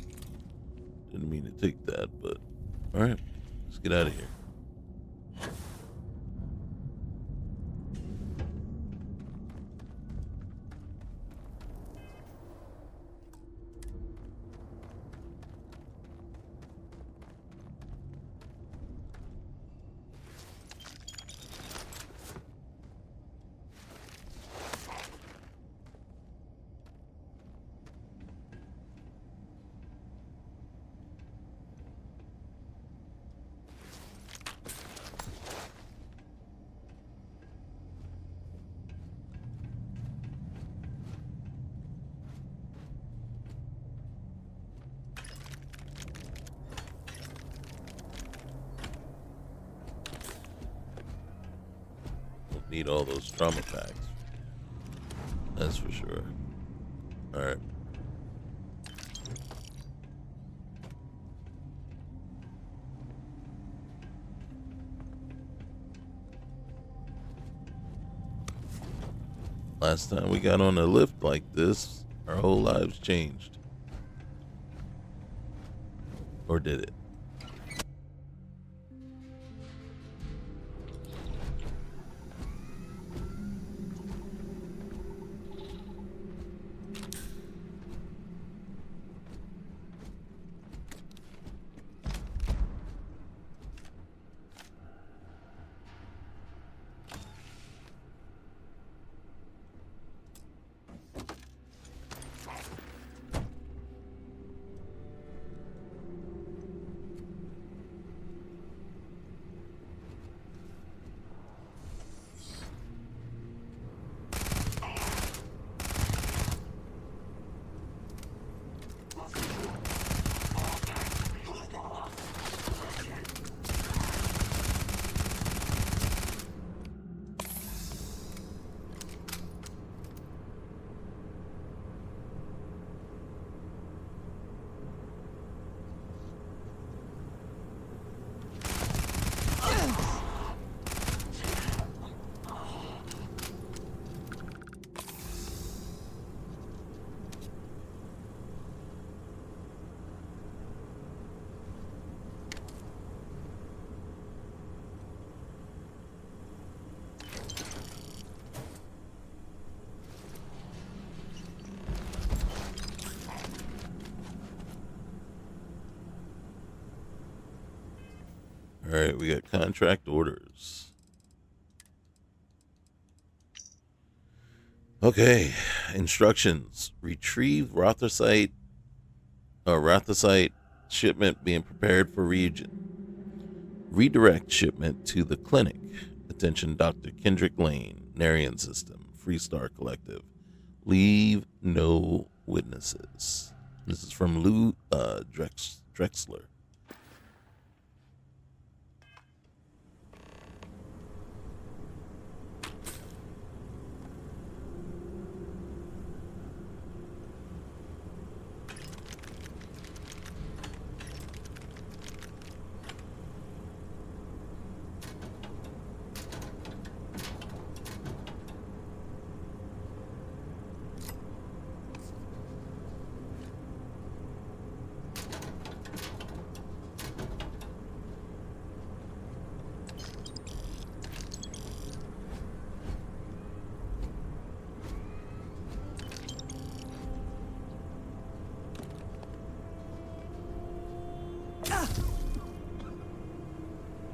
Didn't mean to take that, but alright. Let's get out of here. Need all those trauma packs. That's for sure. Alright. Last time we got on a lift like this, our whole lives changed. Or did it? All right, we got contract orders. Okay, instructions. Retrieve Rothosite shipment being prepared for Ryujin. Redirect shipment to the clinic. Attention Dr. Kendrick Lane, Narian System, Freestar Collective. Leave no witnesses. This is from Lou Drexler.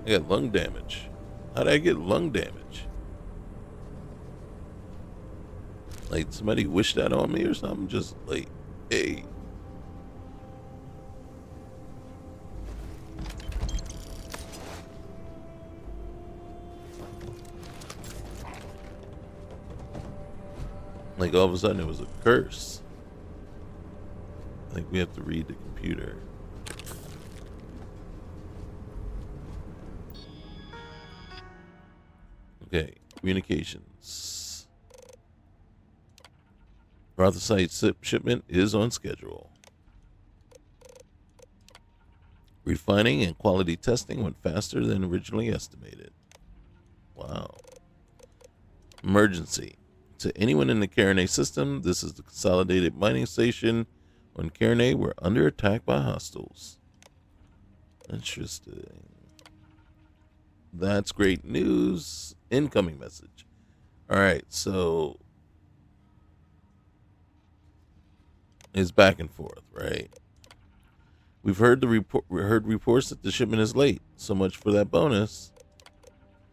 I got lung damage. How did I get lung damage? Like somebody wished that on me or something? Just like, hey. Like all of a sudden it was a curse. I think we have to read the computer. Okay, communications. Rothosite shipment is on schedule. Refining and quality testing went faster than originally estimated. Wow. Emergency. To anyone in the Cairney system, this is the consolidated mining station on Cairney. We're under attack by hostiles. Interesting. That's great news. Incoming message. All right, so it's back and forth, right? We've heard the report. We heard reports that the shipment is late. So much for that bonus.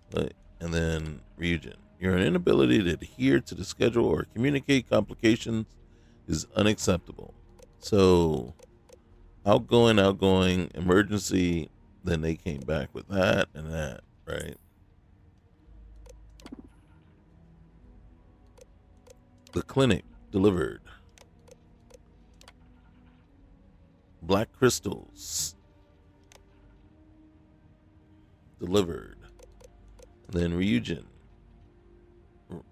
But, and then Ryujin, your inability to adhere to the schedule or communicate complications is unacceptable. So, outgoing, emergency. Then they came back with that and that, right? The clinic delivered. Black crystals delivered. And then Ryujin.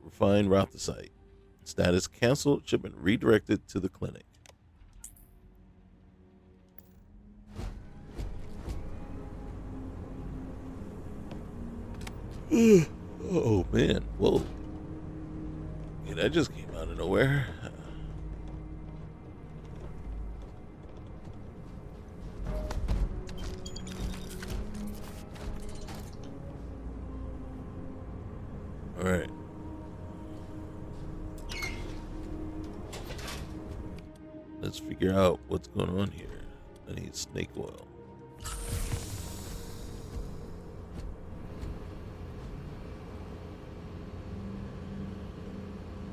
Refined Rothosite. Status canceled. Shipment redirected to the clinic. Oh man, whoa. Yeah, that just came out of nowhere. All right. Let's figure out what's going on here. I need snake oil.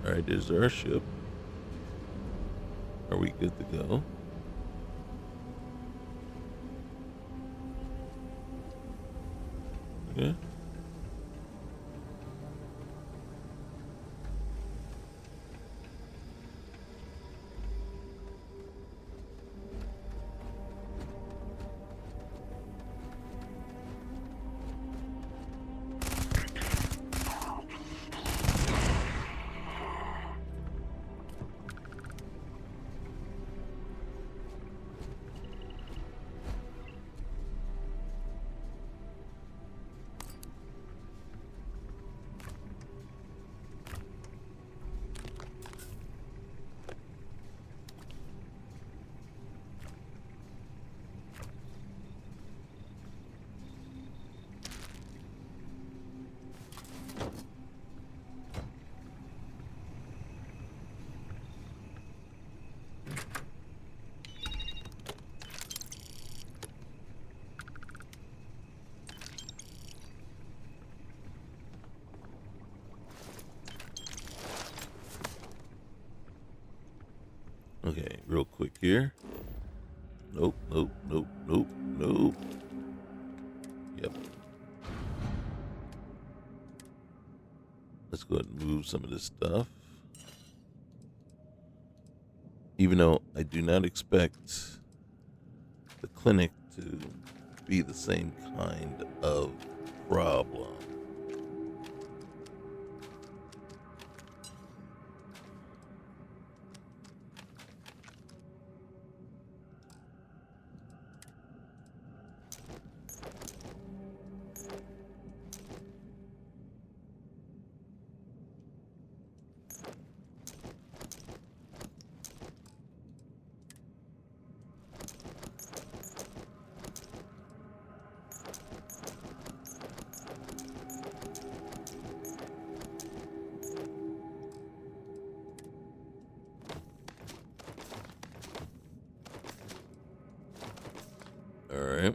All right, there's our ship. Are we good to go? Okay. here. Nope, nope, nope, nope, nope. Yep. Let's go ahead and move some of this stuff. Even though I do not expect the clinic to be the same kind of problem. All right.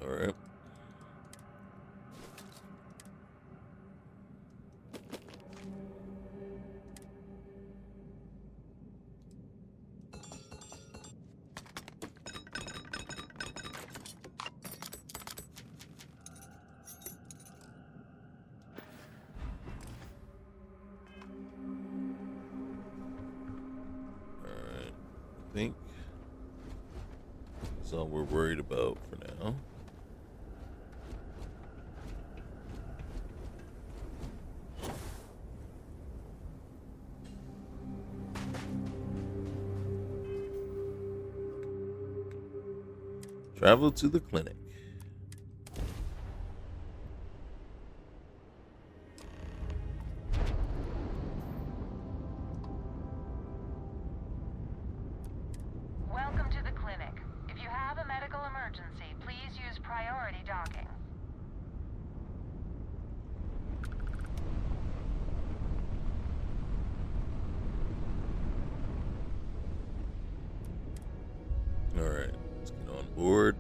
All right. I think that's all we're worried about for now. Travel to the clinic. Welcome to the clinic. If you have a medical emergency, please use priority docking. All right, let's get on board.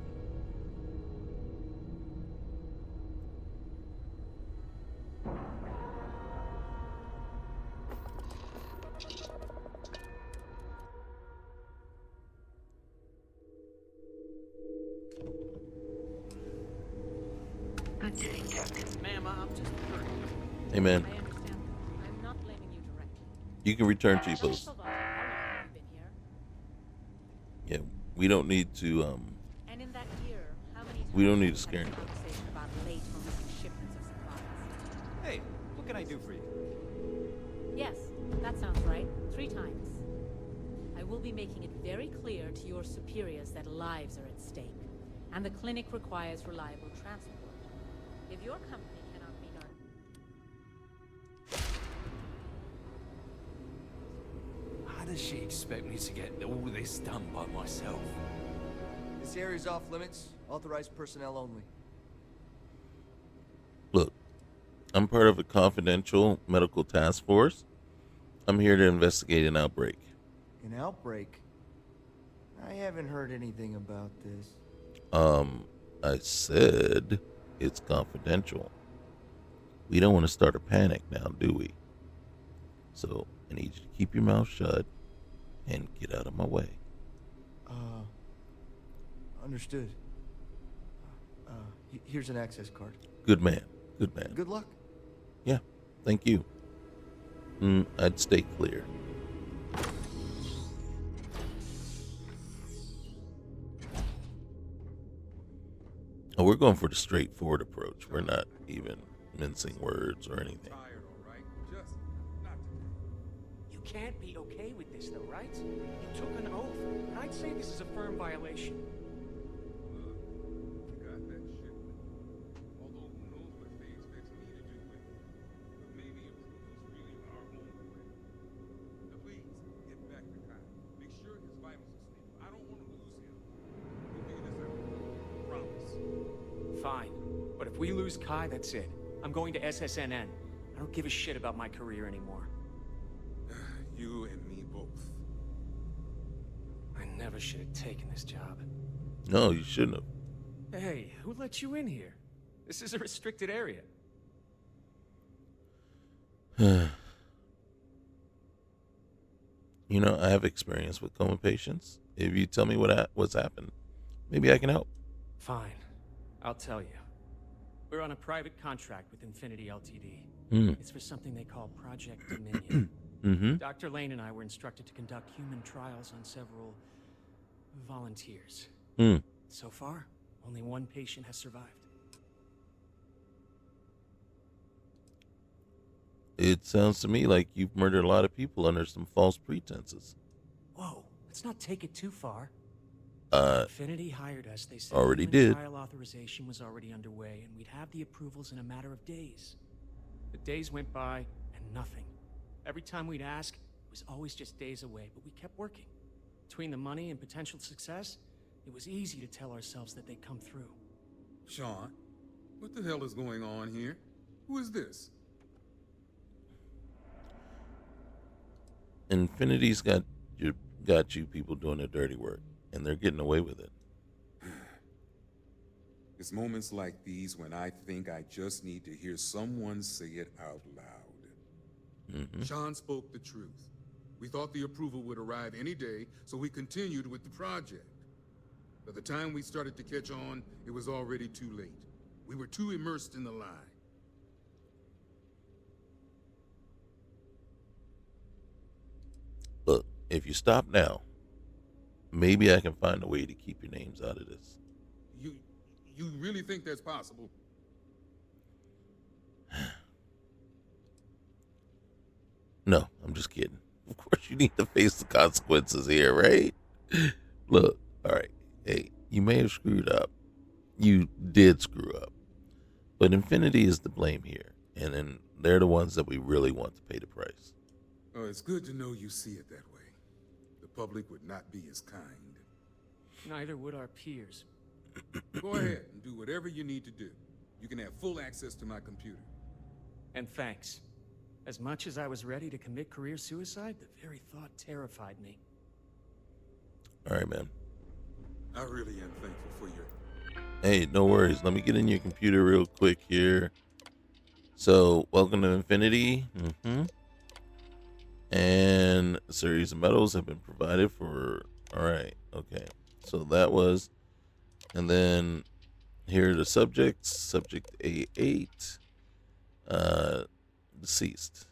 Good day, Captain. Ma'am, I'm just hurt. Hey, man. I understand. I'm not blaming you directly. You can return to your Tell us post. about how long you've been here. Yeah, we don't need to. And in that year, how many times We don't need to have scare you him. had a conversation about late or missing shipments of supplies? Hey, what can I do for you? Yes, that sounds right. 3 times. I will be making it very clear to your superiors that lives are at stake, and the clinic requires reliable transport. If your company cannot meet our... How does she expect me to get all this done by myself? This area's off limits. Authorized personnel only. Look, I'm part of a confidential medical task force. I'm here to investigate an outbreak. An outbreak? I haven't heard anything about this. I said it's confidential. We don't want to start a panic now, do we? So I need you to keep your mouth shut and get out of my way. Understood. Here's an access card. Good man. Good man. Good luck. Yeah, thank you. I'd stay clear. Oh, we're going for the straightforward approach. We're not even mincing words or anything. You can't be okay with this, though, right? You took an oath, and I'd say this is a firm violation. fine. But if we lose Kai, that's it. I'm going to SSNN. I don't give a shit about my career anymore. You and me both. I never should have taken this job. No, you shouldn't have. Hey, who let you in here? This is a restricted area. You know, I have experience with coma patients. If you tell me what's happened, maybe I can help. Fine. I'll tell you. We're on a private contract with Infinity Ltd. It's for something they call Project Dominion. Dr. Lane and I were instructed to conduct human trials on several volunteers. So far, only one patient has survived. It sounds to me like you've murdered a lot of people under some false pretenses. Whoa, let's not take it too far. Infinity hired us. They said already human did. trial authorization was already underway, and we'd have the approvals in a matter of days. The days went by, and nothing. Every time we'd ask, it was always just days away, but we kept working. Between the money and potential success, it was easy to tell ourselves that they'd come through. Sean, what the hell is going on here? Who is this? Infinity's got you people doing the dirty work, and they're getting away with it. It's moments like these when I think I just need to hear someone say it out loud. Sean spoke the truth. We thought the approval would arrive any day, so we continued with the project. By the time we started to catch on, it was already too late. We were too immersed in the lie. Look, if you stop now, maybe I can find a way to keep your names out of this. You really think that's possible? No, I'm just kidding. Of course you need to face the consequences here, right? Look, all right. Hey, you may have screwed up. You did screw up. But Infinity is to blame here. And then they're the ones that we really want to pay the price. Oh, it's good to know you see it that way. The public would not be as kind. Neither would our peers. Go ahead and do whatever you need to do. You can have full access to my computer. And thanks. As much as I was ready to commit career suicide, the very thought terrified me. All right, man. I really am thankful for your... Hey, no worries. Let me get in your computer real quick here. So, welcome to Infinity. And a series of medals have been provided for... All right, okay. So that was... And then here are the subjects. Subject A8. Deceased.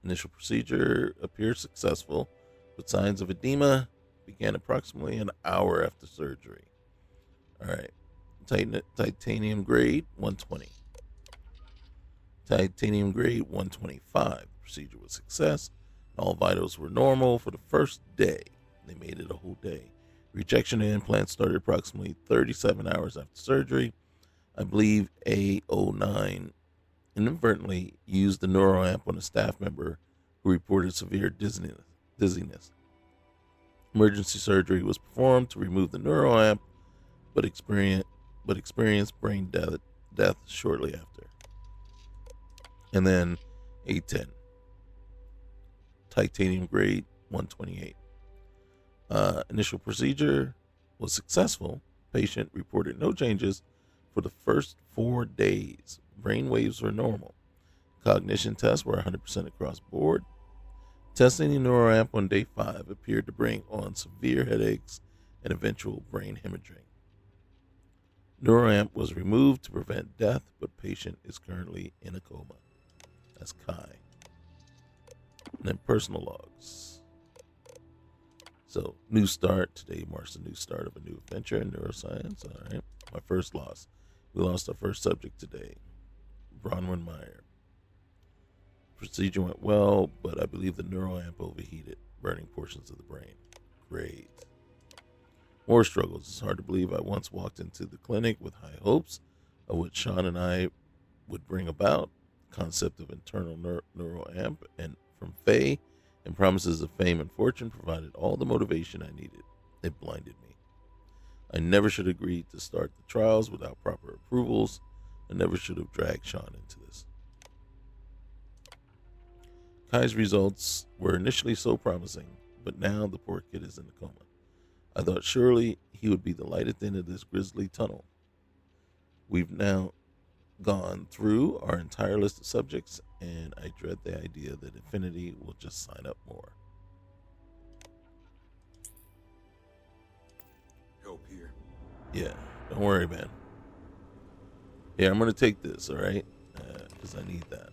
Initial procedure appears successful, but signs of edema began approximately an hour after surgery. All right. Titanium grade 120. Titanium grade 125. Procedure was success. All vitals were normal for the first day. They made it a whole day. Rejection of implant started approximately 37 hours after surgery. I believe A09 inadvertently used the neuroamp on a staff member who reported severe dizziness. Emergency surgery was performed to remove the neuroamp, but experienced brain death shortly after. And then A10. Titanium grade 128. Initial procedure was successful. Patient reported no changes for the first 4 days. Brain waves were normal. Cognition tests were 100% across the board. Testing the neuroamp on day 5 appeared to bring on severe headaches and eventual brain hemorrhaging. Neuroamp was removed to prevent death, but patient is currently in a coma. That's Kai. And then personal logs. So, new start. Today marks the new start of a new adventure in neuroscience. All right. My first loss. We lost our first subject today, Bronwyn Meyer. Procedure went well, but I believe the neuroamp overheated, burning portions of the brain. Great. More struggles. It's hard to believe I once walked into the clinic with high hopes of what Sean and I would bring about. Concept of internal neuroamp and from Faye and promises of fame and fortune provided all the motivation I needed. It blinded me. I never should have agreed to start the trials without proper approvals. I never should have dragged Sean into this. Kai's results were initially so promising, but now the poor kid is in a coma. I thought surely he would be the light at the end of this grisly tunnel. We've now gone through our entire list of subjects, and I dread the idea that Infinity will just sign up more. Help here. Yeah, don't worry, man. Here, I'm going to take this, all right? Because I need that.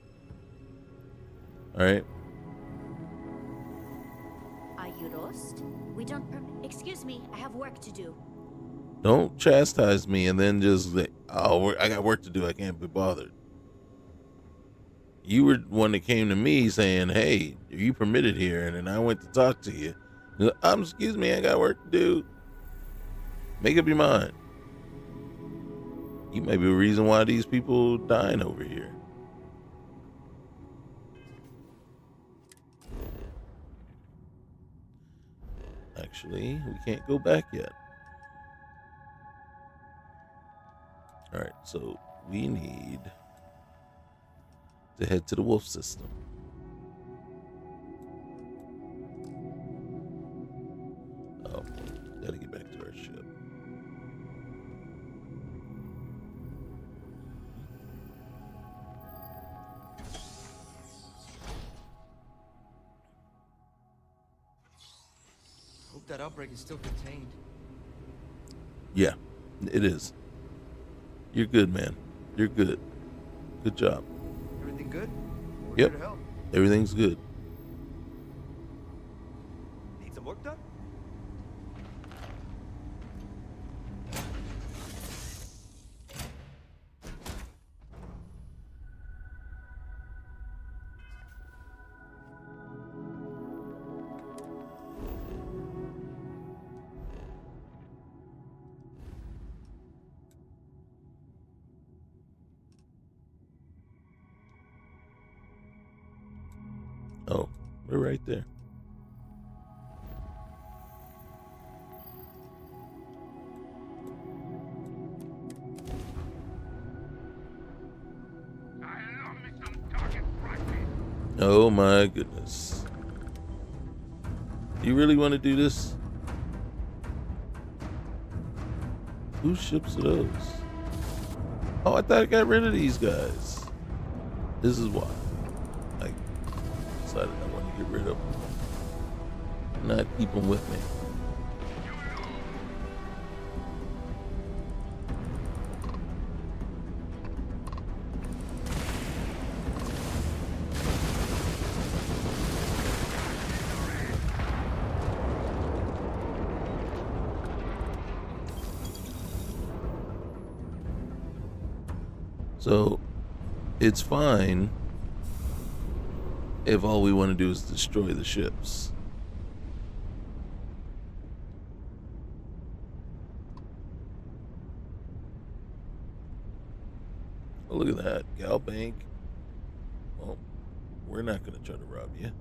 All right? Are you lost? We don't excuse me, I have work to do. Don't chastise me and then just like, oh, I got work to do. I can't be bothered. You were the one that came to me saying, hey, are you permitted here? And then I went to talk to you. Excuse me, I got work to do. Make up your mind. You may be the reason why these people dying over here. Actually, we can't go back yet. All right, so we need to head to the wolf system. Oh, gotta get back to our ship. Hope that outbreak is still contained. Yeah, it is. You're good, man. You're good. Good job. Everything good? We're Yep. here to help. Everything's good. Need some work done? Oh, we're right there. Oh my goodness. You really want to do this? Whose ships are those? Oh, I thought I got rid of these guys. This is why. I decided I want to get rid of them. Not keep them with me. So, it's fine if all we want to do is destroy the ships. Oh, look at that. Gal Bank. Well, we're not going to try to rob you.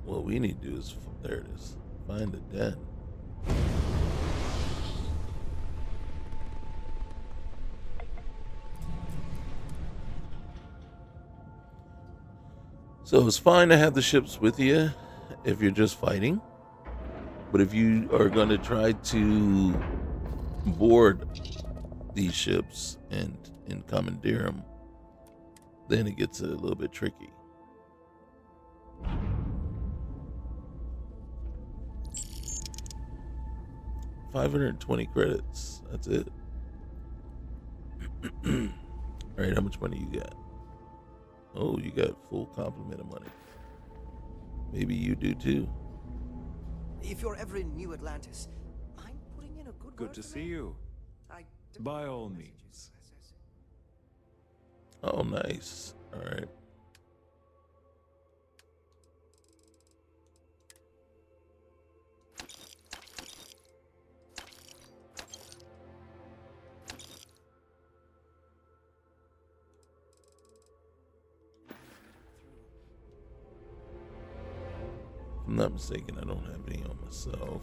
What we need to do is, there it is, find a den. So it's fine to have the ships with you if you're just fighting. But if you are going to try to board these ships and commandeer them, then it gets a little bit tricky. $520 credits. That's it. All right, how much money you got? Oh, you got full complement of money. Maybe you do too. If you're ever in New Atlantis, mind putting in a good to see you. By all means. Oh, nice. All right. If I'm not mistaken, I don't have any on myself.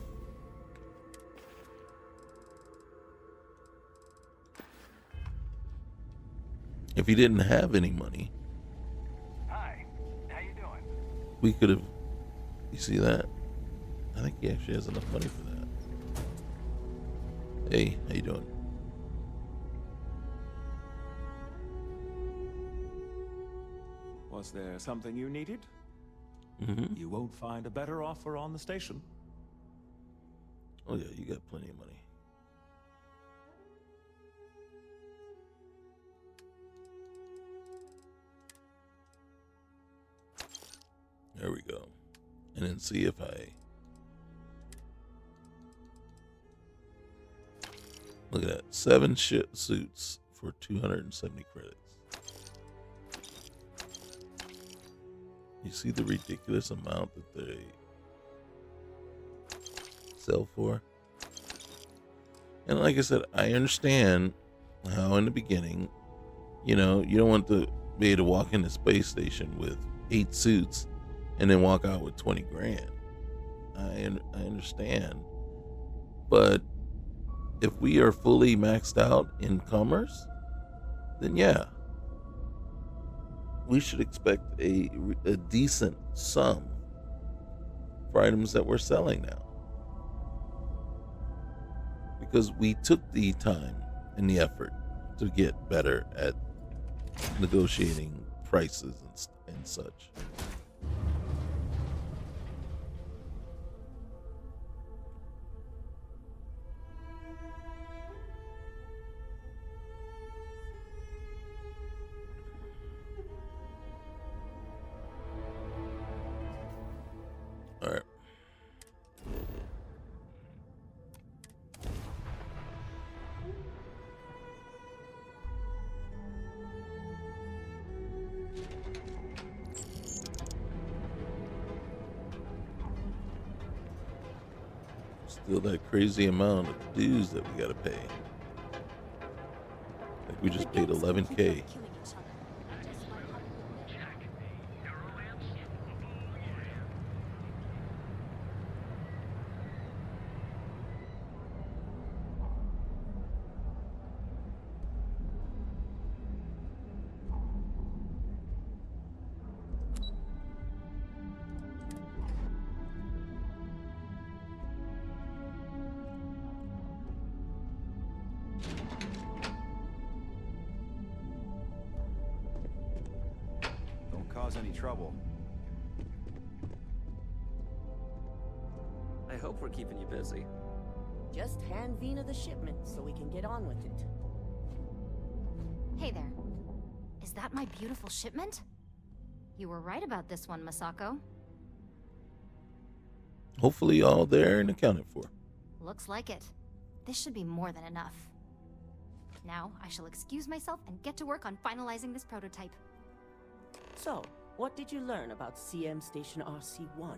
If he didn't have any money, Hi, how you doing? we could have. You see that? I think he actually has enough money for that. Hey, how you doing? Was there something you needed? Mm-hmm. You won't find a better offer on the station. Oh yeah, you got plenty of money. There we go. And then see if I... Look at that. 7 suits for 270 credits. You see the ridiculous amount that they sell for? And like I said, I understand how in the beginning, you know, you don't want to be able to walk in the space station with 8 suits and then walk out with 20 grand. I understand. But if we are fully maxed out in commerce, then yeah, we should expect a decent sum for items that we're selling now. Because we took the time and the effort to get better at negotiating prices and such. All right. Still that crazy amount of dues that we gotta pay. Like we just paid 11K. Cause any trouble. I hope we're keeping you busy. Just hand Vina the shipment so we can get on with it. Hey there. Is that my beautiful shipment? You were right about this one, Masako. Hopefully all there and accounted for. Looks like it. This should be more than enough. Now, I shall excuse myself and get to work on finalizing this prototype. So, what did you learn about CM Station RC-1?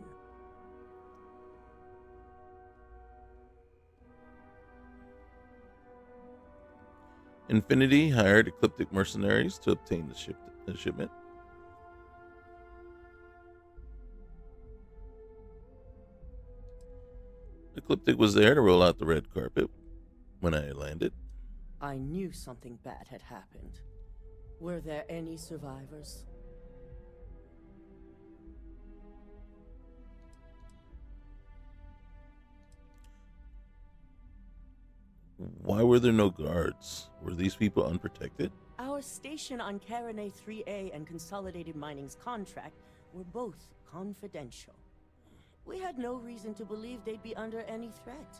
Infinity hired Ecliptic mercenaries to obtain the shipment. Ecliptic was there to roll out the red carpet when I landed. I knew something bad had happened. Were there any survivors? Why were there no guards? Were these people unprotected? Our station on Carone 3A and Consolidated Mining's contract were both confidential. We had no reason to believe they'd be under any threat.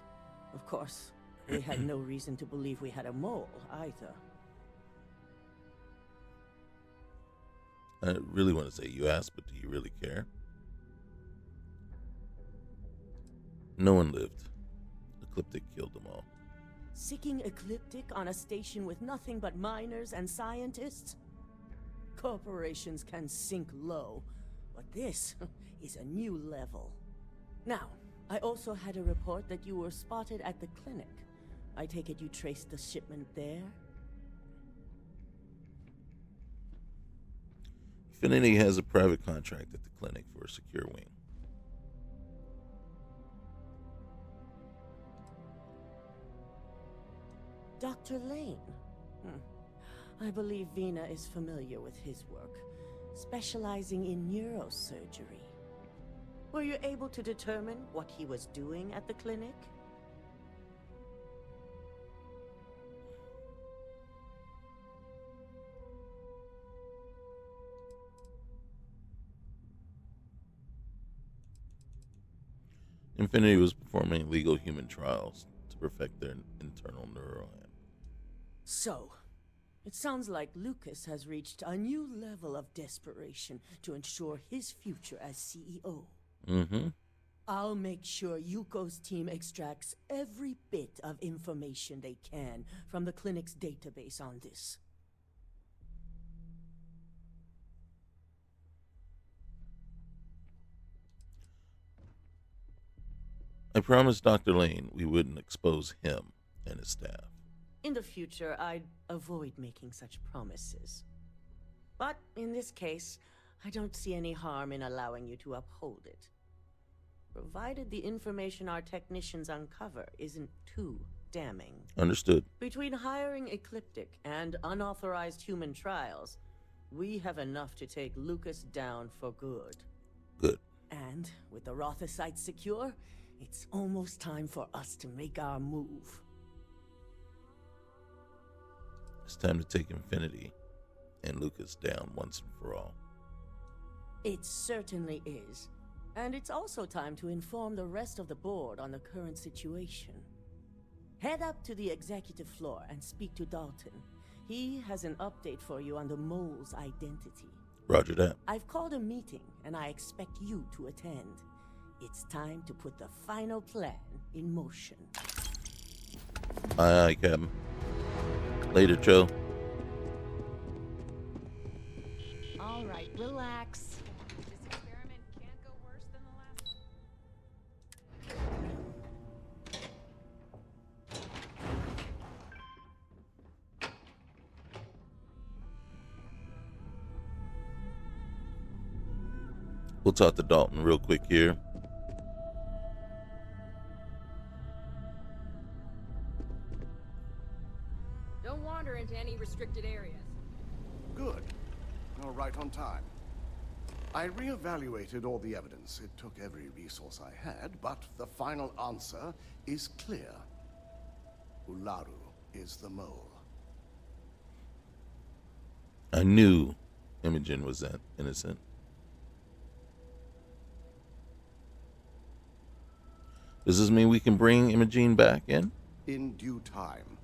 Of course, we had no reason to believe we had a mole, either. I really want to say you asked, but do you really care? No one lived. Ecliptic killed them all. Sicking Ecliptic on a station with nothing but miners and scientists? Corporations can sink low, but this is a new level. Now, I also had a report that you were spotted at the clinic. I take it you traced the shipment there? Infinity has a private contract at the clinic for a secure wing. Dr. Lane? I believe Vina is familiar with his work, specializing in neurosurgery. Were you able to determine what he was doing at the clinic? Infinity was performing legal human trials to perfect their internal neural. So, it sounds like Lucas has reached a new level of desperation to ensure his future as CEO. Mm-hmm. I'll make sure Yuko's team extracts every bit of information they can from the clinic's database on this. I promised Dr. Lane we wouldn't expose him and his staff. In the future, I'd avoid making such promises. But in this case, I don't see any harm in allowing you to uphold it. Provided the information our technicians uncover isn't too damning. Understood. Between hiring Ecliptic and unauthorized human trials, we have enough to take Lucas down for good. Good. And with the Rotha site secure, it's almost time for us to make our move. It's time to take Infinity and Lucas down once and for all. It certainly is. And it's also time to inform the rest of the board on the current situation. Head up to the executive floor and speak to Dalton. He has an update for you on the mole's identity. Roger that. I've called a meeting, and I expect you to attend. It's time to put the final plan in motion. Aye, Captain. Later, Joe. All right, relax. This experiment can't go worse than the last one. We'll talk to Dalton real quick here. Don't wander into any restricted areas. Good. You're right on time. I reevaluated all the evidence. It took every resource I had, but the final answer is clear. Ularu is the mole. I knew Imogen was innocent. Does this mean we can bring Imogen back in? In due time.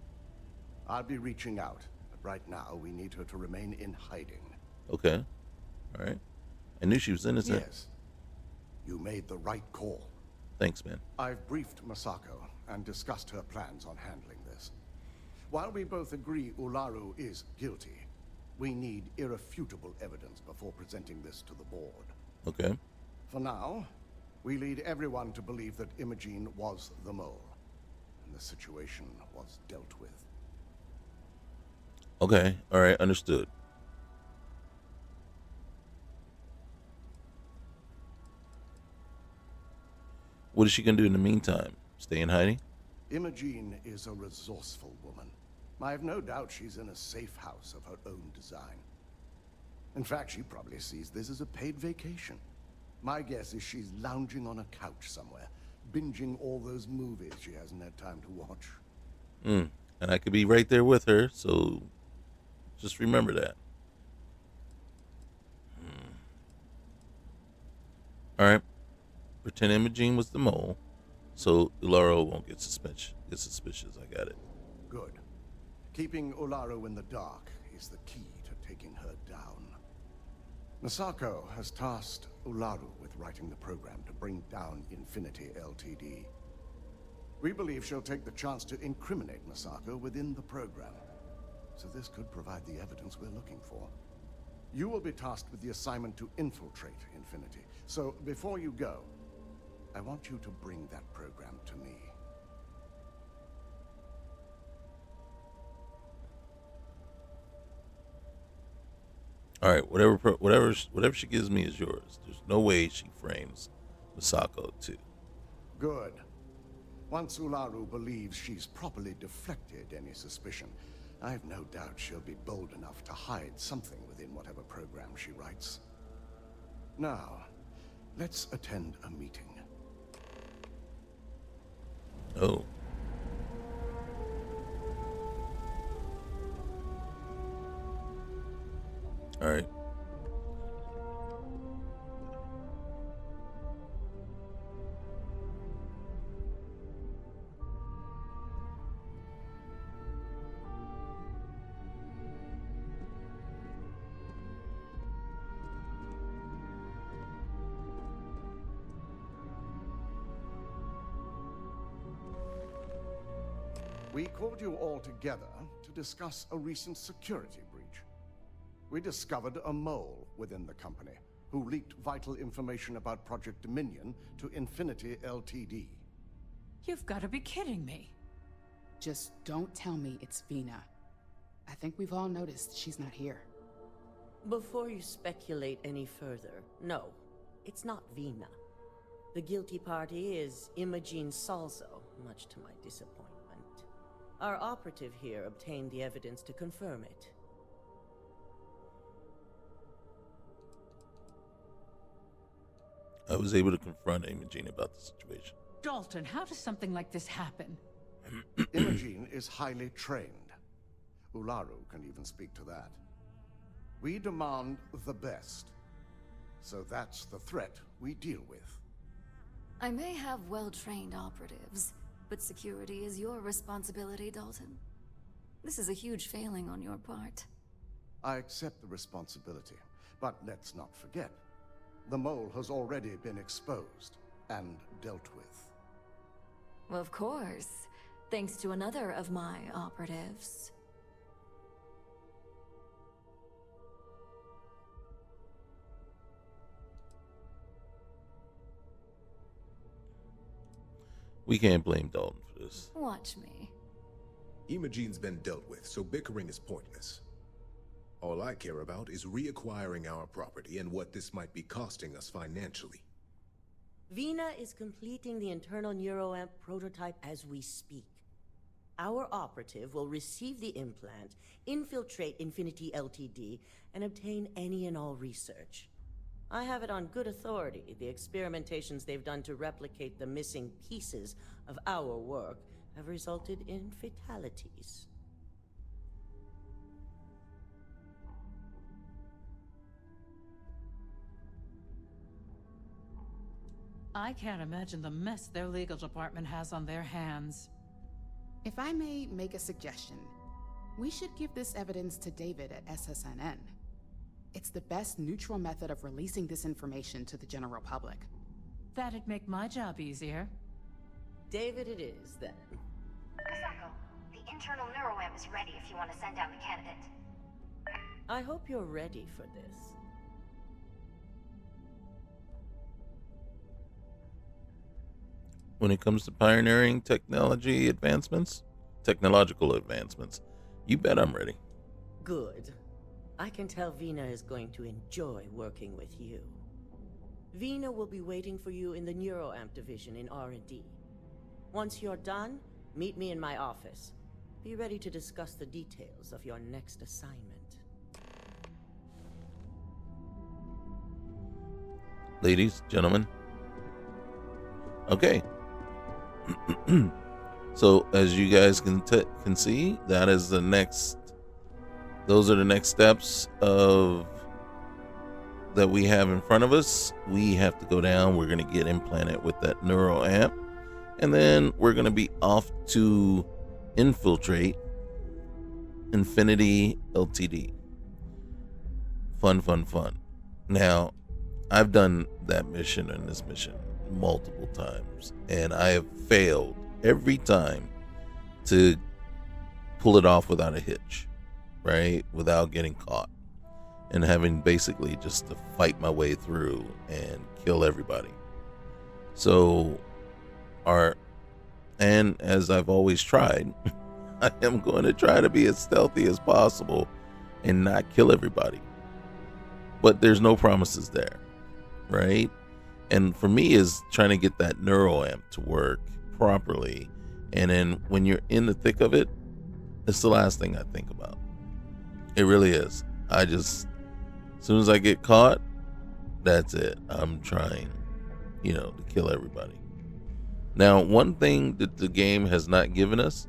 I'll be reaching out, but right now we need her to remain in hiding. Okay. All right. I knew she was innocent. Yes. You made the right call. Thanks, man. I've briefed Masako and discussed her plans on handling this. While we both agree Ularu is guilty, we need irrefutable evidence before presenting this to the board. Okay. For now, we lead everyone to believe that Imogen was the mole, and the situation was dealt with. Okay. All right. Understood. What is she going to do in the meantime? Stay in hiding? Imogen is a resourceful woman. I have no doubt she's in a safe house of her own design. In fact, she probably sees this as a paid vacation. My guess is she's lounging on a couch somewhere, binging all those movies she hasn't had time to watch. And I could be right there with her, so just remember that. All right. Pretend Imogen was the mole, so Ularu won't get suspicious. I got it. Good. Keeping Ularu in the dark is the key to taking her down. Masako has tasked Ularu with writing the program to bring down Infinity Ltd. We believe she'll take the chance to incriminate Masako within the program, so this could provide the evidence we're looking for. You will be tasked with the assignment to infiltrate Infinity, so before you go, I want you to bring that program to me. All right, whatever she gives me is yours. There's no way she frames Masako too. Good. Once Ularu believes she's properly deflected any suspicion, I have no doubt she'll be bold enough to hide something within whatever program she writes. Now, let's attend a meeting. Oh. All right. We called you all together to discuss a recent security breach. We discovered a mole within the company who leaked vital information about Project Dominion to Infinity Ltd. You've got to be kidding me. Just don't tell me it's Vina. I think we've all noticed she's not here. Before you speculate any further, no, it's not Vina. The guilty party is Imogene Salzo, much to my disappointment. Our operative here obtained the evidence to confirm it. I was able to confront Imogene about the situation. Dalton, how does something like this happen? Imogene is highly trained. Ularu can even speak to that. We demand the best. So that's the threat we deal with. I may have well-trained operatives, but security is your responsibility, Dalton. This is a huge failing on your part. I accept the responsibility, but let's not forget, the mole has already been exposed and dealt with. Of course, thanks to another of my operatives. We can't blame Dalton for this. Watch me. Imogene's been dealt with, so bickering is pointless. All I care about is reacquiring our property and what this might be costing us financially. Vina is completing the internal neuroamp prototype as we speak. Our operative will receive the implant, infiltrate Infinity Ltd, and obtain any and all research. I have it on good authority the experimentations they've done to replicate the missing pieces of our work have resulted in fatalities. I can't imagine the mess their legal department has on their hands. If I may make a suggestion, we should give this evidence to David at SSNN. It's the best neutral method of releasing this information to the general public. That'd make my job easier. David it is, then. Kasako, the internal neuroamp is ready if you want to send out the candidate. I hope you're ready for this. When it comes to pioneering technological advancements, you bet I'm ready. Good. I can tell Vina is going to enjoy working with you. Vina will be waiting for you in the neuroamp division in R&D. Once you're done, meet me in my office. Be ready to discuss the details of your next assignment. Ladies, gentlemen. Okay. So as you guys can see, that is the next. Those are the next steps of that we have in front of us. We have to go down. We're going to get implanted with that neural amp, and then we're going to be off to infiltrate Infinity Ltd. Fun. Now, I've done that mission and this mission multiple times, and I have failed every time to pull it off without a hitch, right? Without getting caught and having basically just to fight my way through and kill everybody. So, and as I've always tried, I am going to try to be as stealthy as possible and not kill everybody. But there's no promises there, right? And for me is trying to get that neural amp to work properly. And then when you're in the thick of it, It's the last thing I think about. It really is. As soon as I get caught, that's it. I'm trying, to kill everybody. Now, one thing that the game has not given us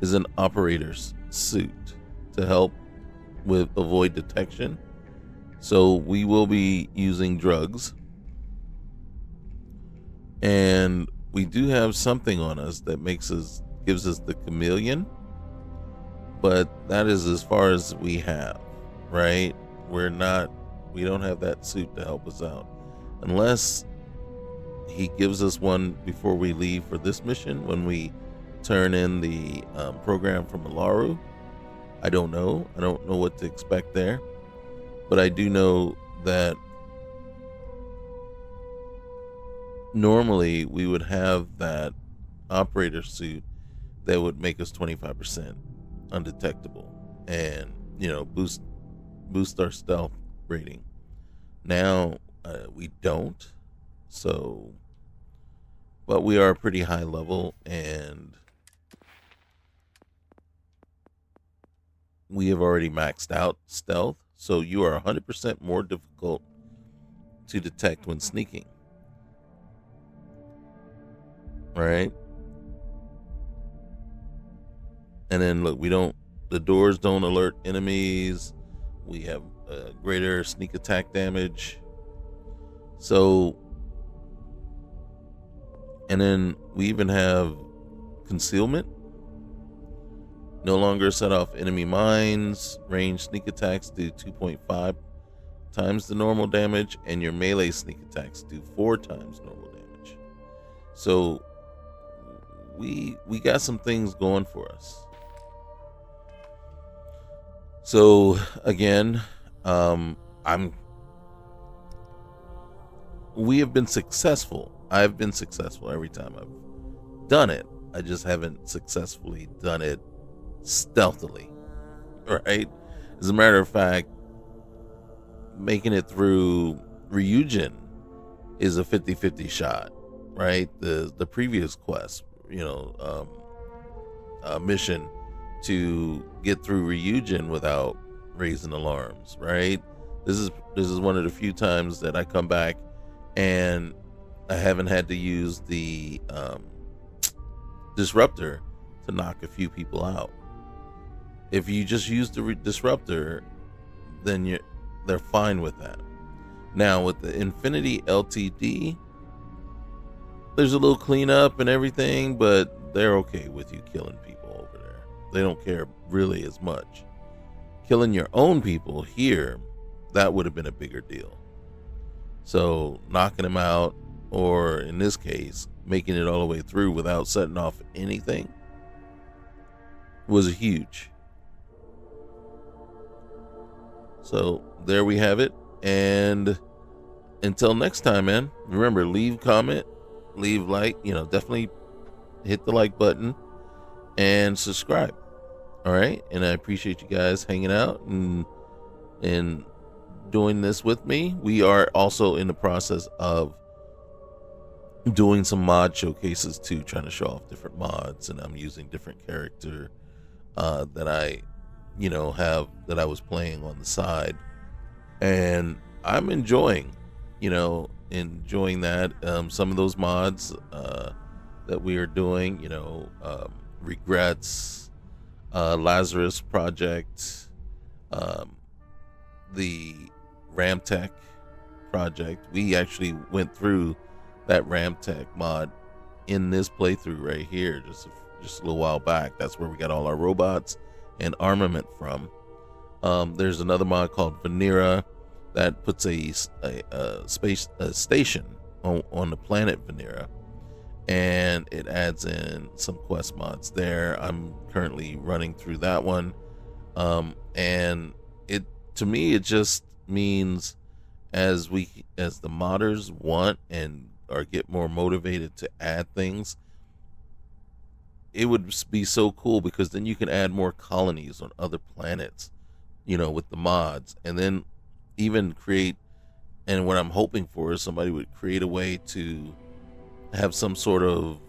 is an operator's suit to help with avoid detection. So we will be using drugs. And we do have something on us that gives us the chameleon. But that is as far as we have, right? We don't have that suit to help us out. Unless he gives us one before we leave for this mission, when we turn in the program from Alaru. I don't know. I don't know what to expect there. But I do know that normally we would have that operator suit that would make us 25% undetectable and, boost our stealth rating. Now we don't. So, but we are pretty high level and we have already maxed out stealth. So you are 100% more difficult to detect when sneaking. Right? And then look, the doors don't alert enemies. We have greater sneak attack damage. So, and then we even have concealment. No longer set off enemy mines. Range sneak attacks do 2.5 times the normal damage, and your melee sneak attacks do 4 times normal damage. So we got some things going for us. So again, we have been successful. I've been successful every time I've done it. I just haven't successfully done it stealthily, right? As a matter of fact, making it through Ryujin is a 50-50 shot, right? The previous quest, mission to get through Ryujin without raising alarms, right? This is one of the few times that I come back and I haven't had to use the disruptor to knock a few people out. If you just use the disruptor, then they're fine with that. Now with the Infinity LTD, there's a little cleanup and everything, but they're okay with you killing people over there. They don't care really as much. Killing your own people here, that would have been a bigger deal. So knocking them out, or in this case, making it all the way through without setting off anything, was huge. So there we have it. And until next time, man, remember, leave comment, leave like, definitely hit the like button and subscribe. All right. And I appreciate you guys hanging out and doing this with me. We are also in the process of doing some mod showcases too, trying to show off different mods, and I'm using different character that I have, that I was playing on the side, and I'm enjoying that. Some of those mods that we are doing, Regrets, Lazarus Project, the Ramtech project. We actually went through that Ramtech mod in this playthrough right here just a little while back. That's where we got all our robots and armament from. There's another mod called Venera that puts a space station on the planet Venera, and it adds in some quest mods there. I'm currently running through that one, and to me it just means as the modders want and or get more motivated to add things, it would be so cool, because then you can add more colonies on other planets, with the mods, and then even create, and what I'm hoping for is somebody would create a way to have some sort of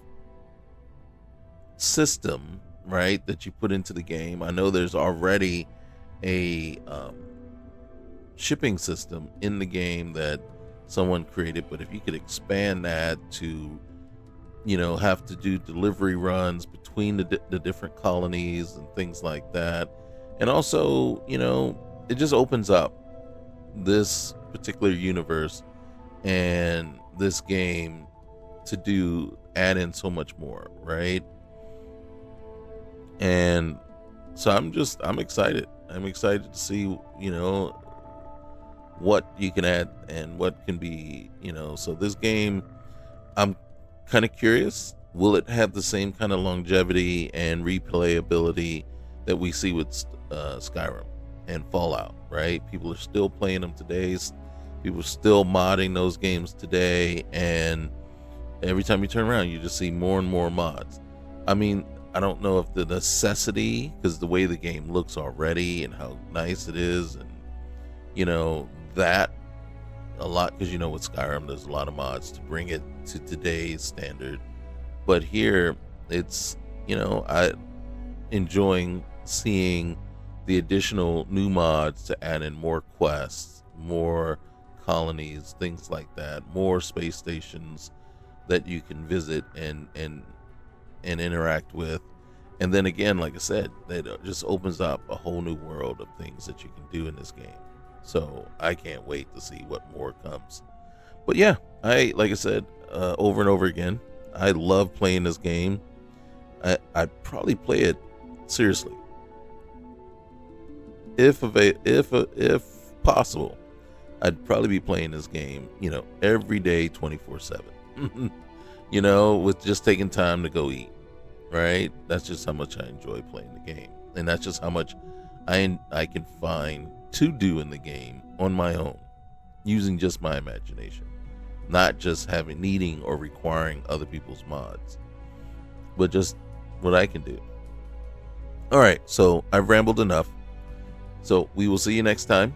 system right, that you put into the game. I know there's already a shipping system in the game that someone created, but if you could expand that to, you know, have to do delivery runs between the different colonies and things like that. And also, you know, it just opens up this particular universe and this game to add in so much more, right? And so I'm excited. I'm excited to see, you know, what you can add and what can be, you know. So this game, I'm kind of curious, will it have the same kind of longevity and replayability that we see with Skyrim and Fallout, right? People are still playing them today. People are still modding those games today, and every time you turn around, you just see more and more mods. I mean, I don't know if the necessity, because the way the game looks already and how nice it is, and, you know, that a lot, because, you know, with Skyrim, there's a lot of mods to bring it to today's standard. But here, it's, you know, I enjoying seeing the additional new mods to add in more quests, more colonies, things like that, more space stations that you can visit and interact with. And then again, like I said, it just opens up a whole new world of things that you can do in this game. So I can't wait to see what more comes. But yeah, like I said, over and over again, I love playing this game. I'd probably play it seriously, if possible. I'd probably be playing this game, you know, every day, 24/7. You know, with just taking time to go eat, right? That's just how much I enjoy playing the game, and that's just how much I can find to do in the game on my own, using just my imagination, not just needing or requiring other people's mods, but just what I can do. All right, so I've rambled enough. So we will see you next time.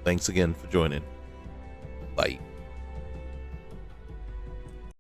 Thanks again for joining. Bye.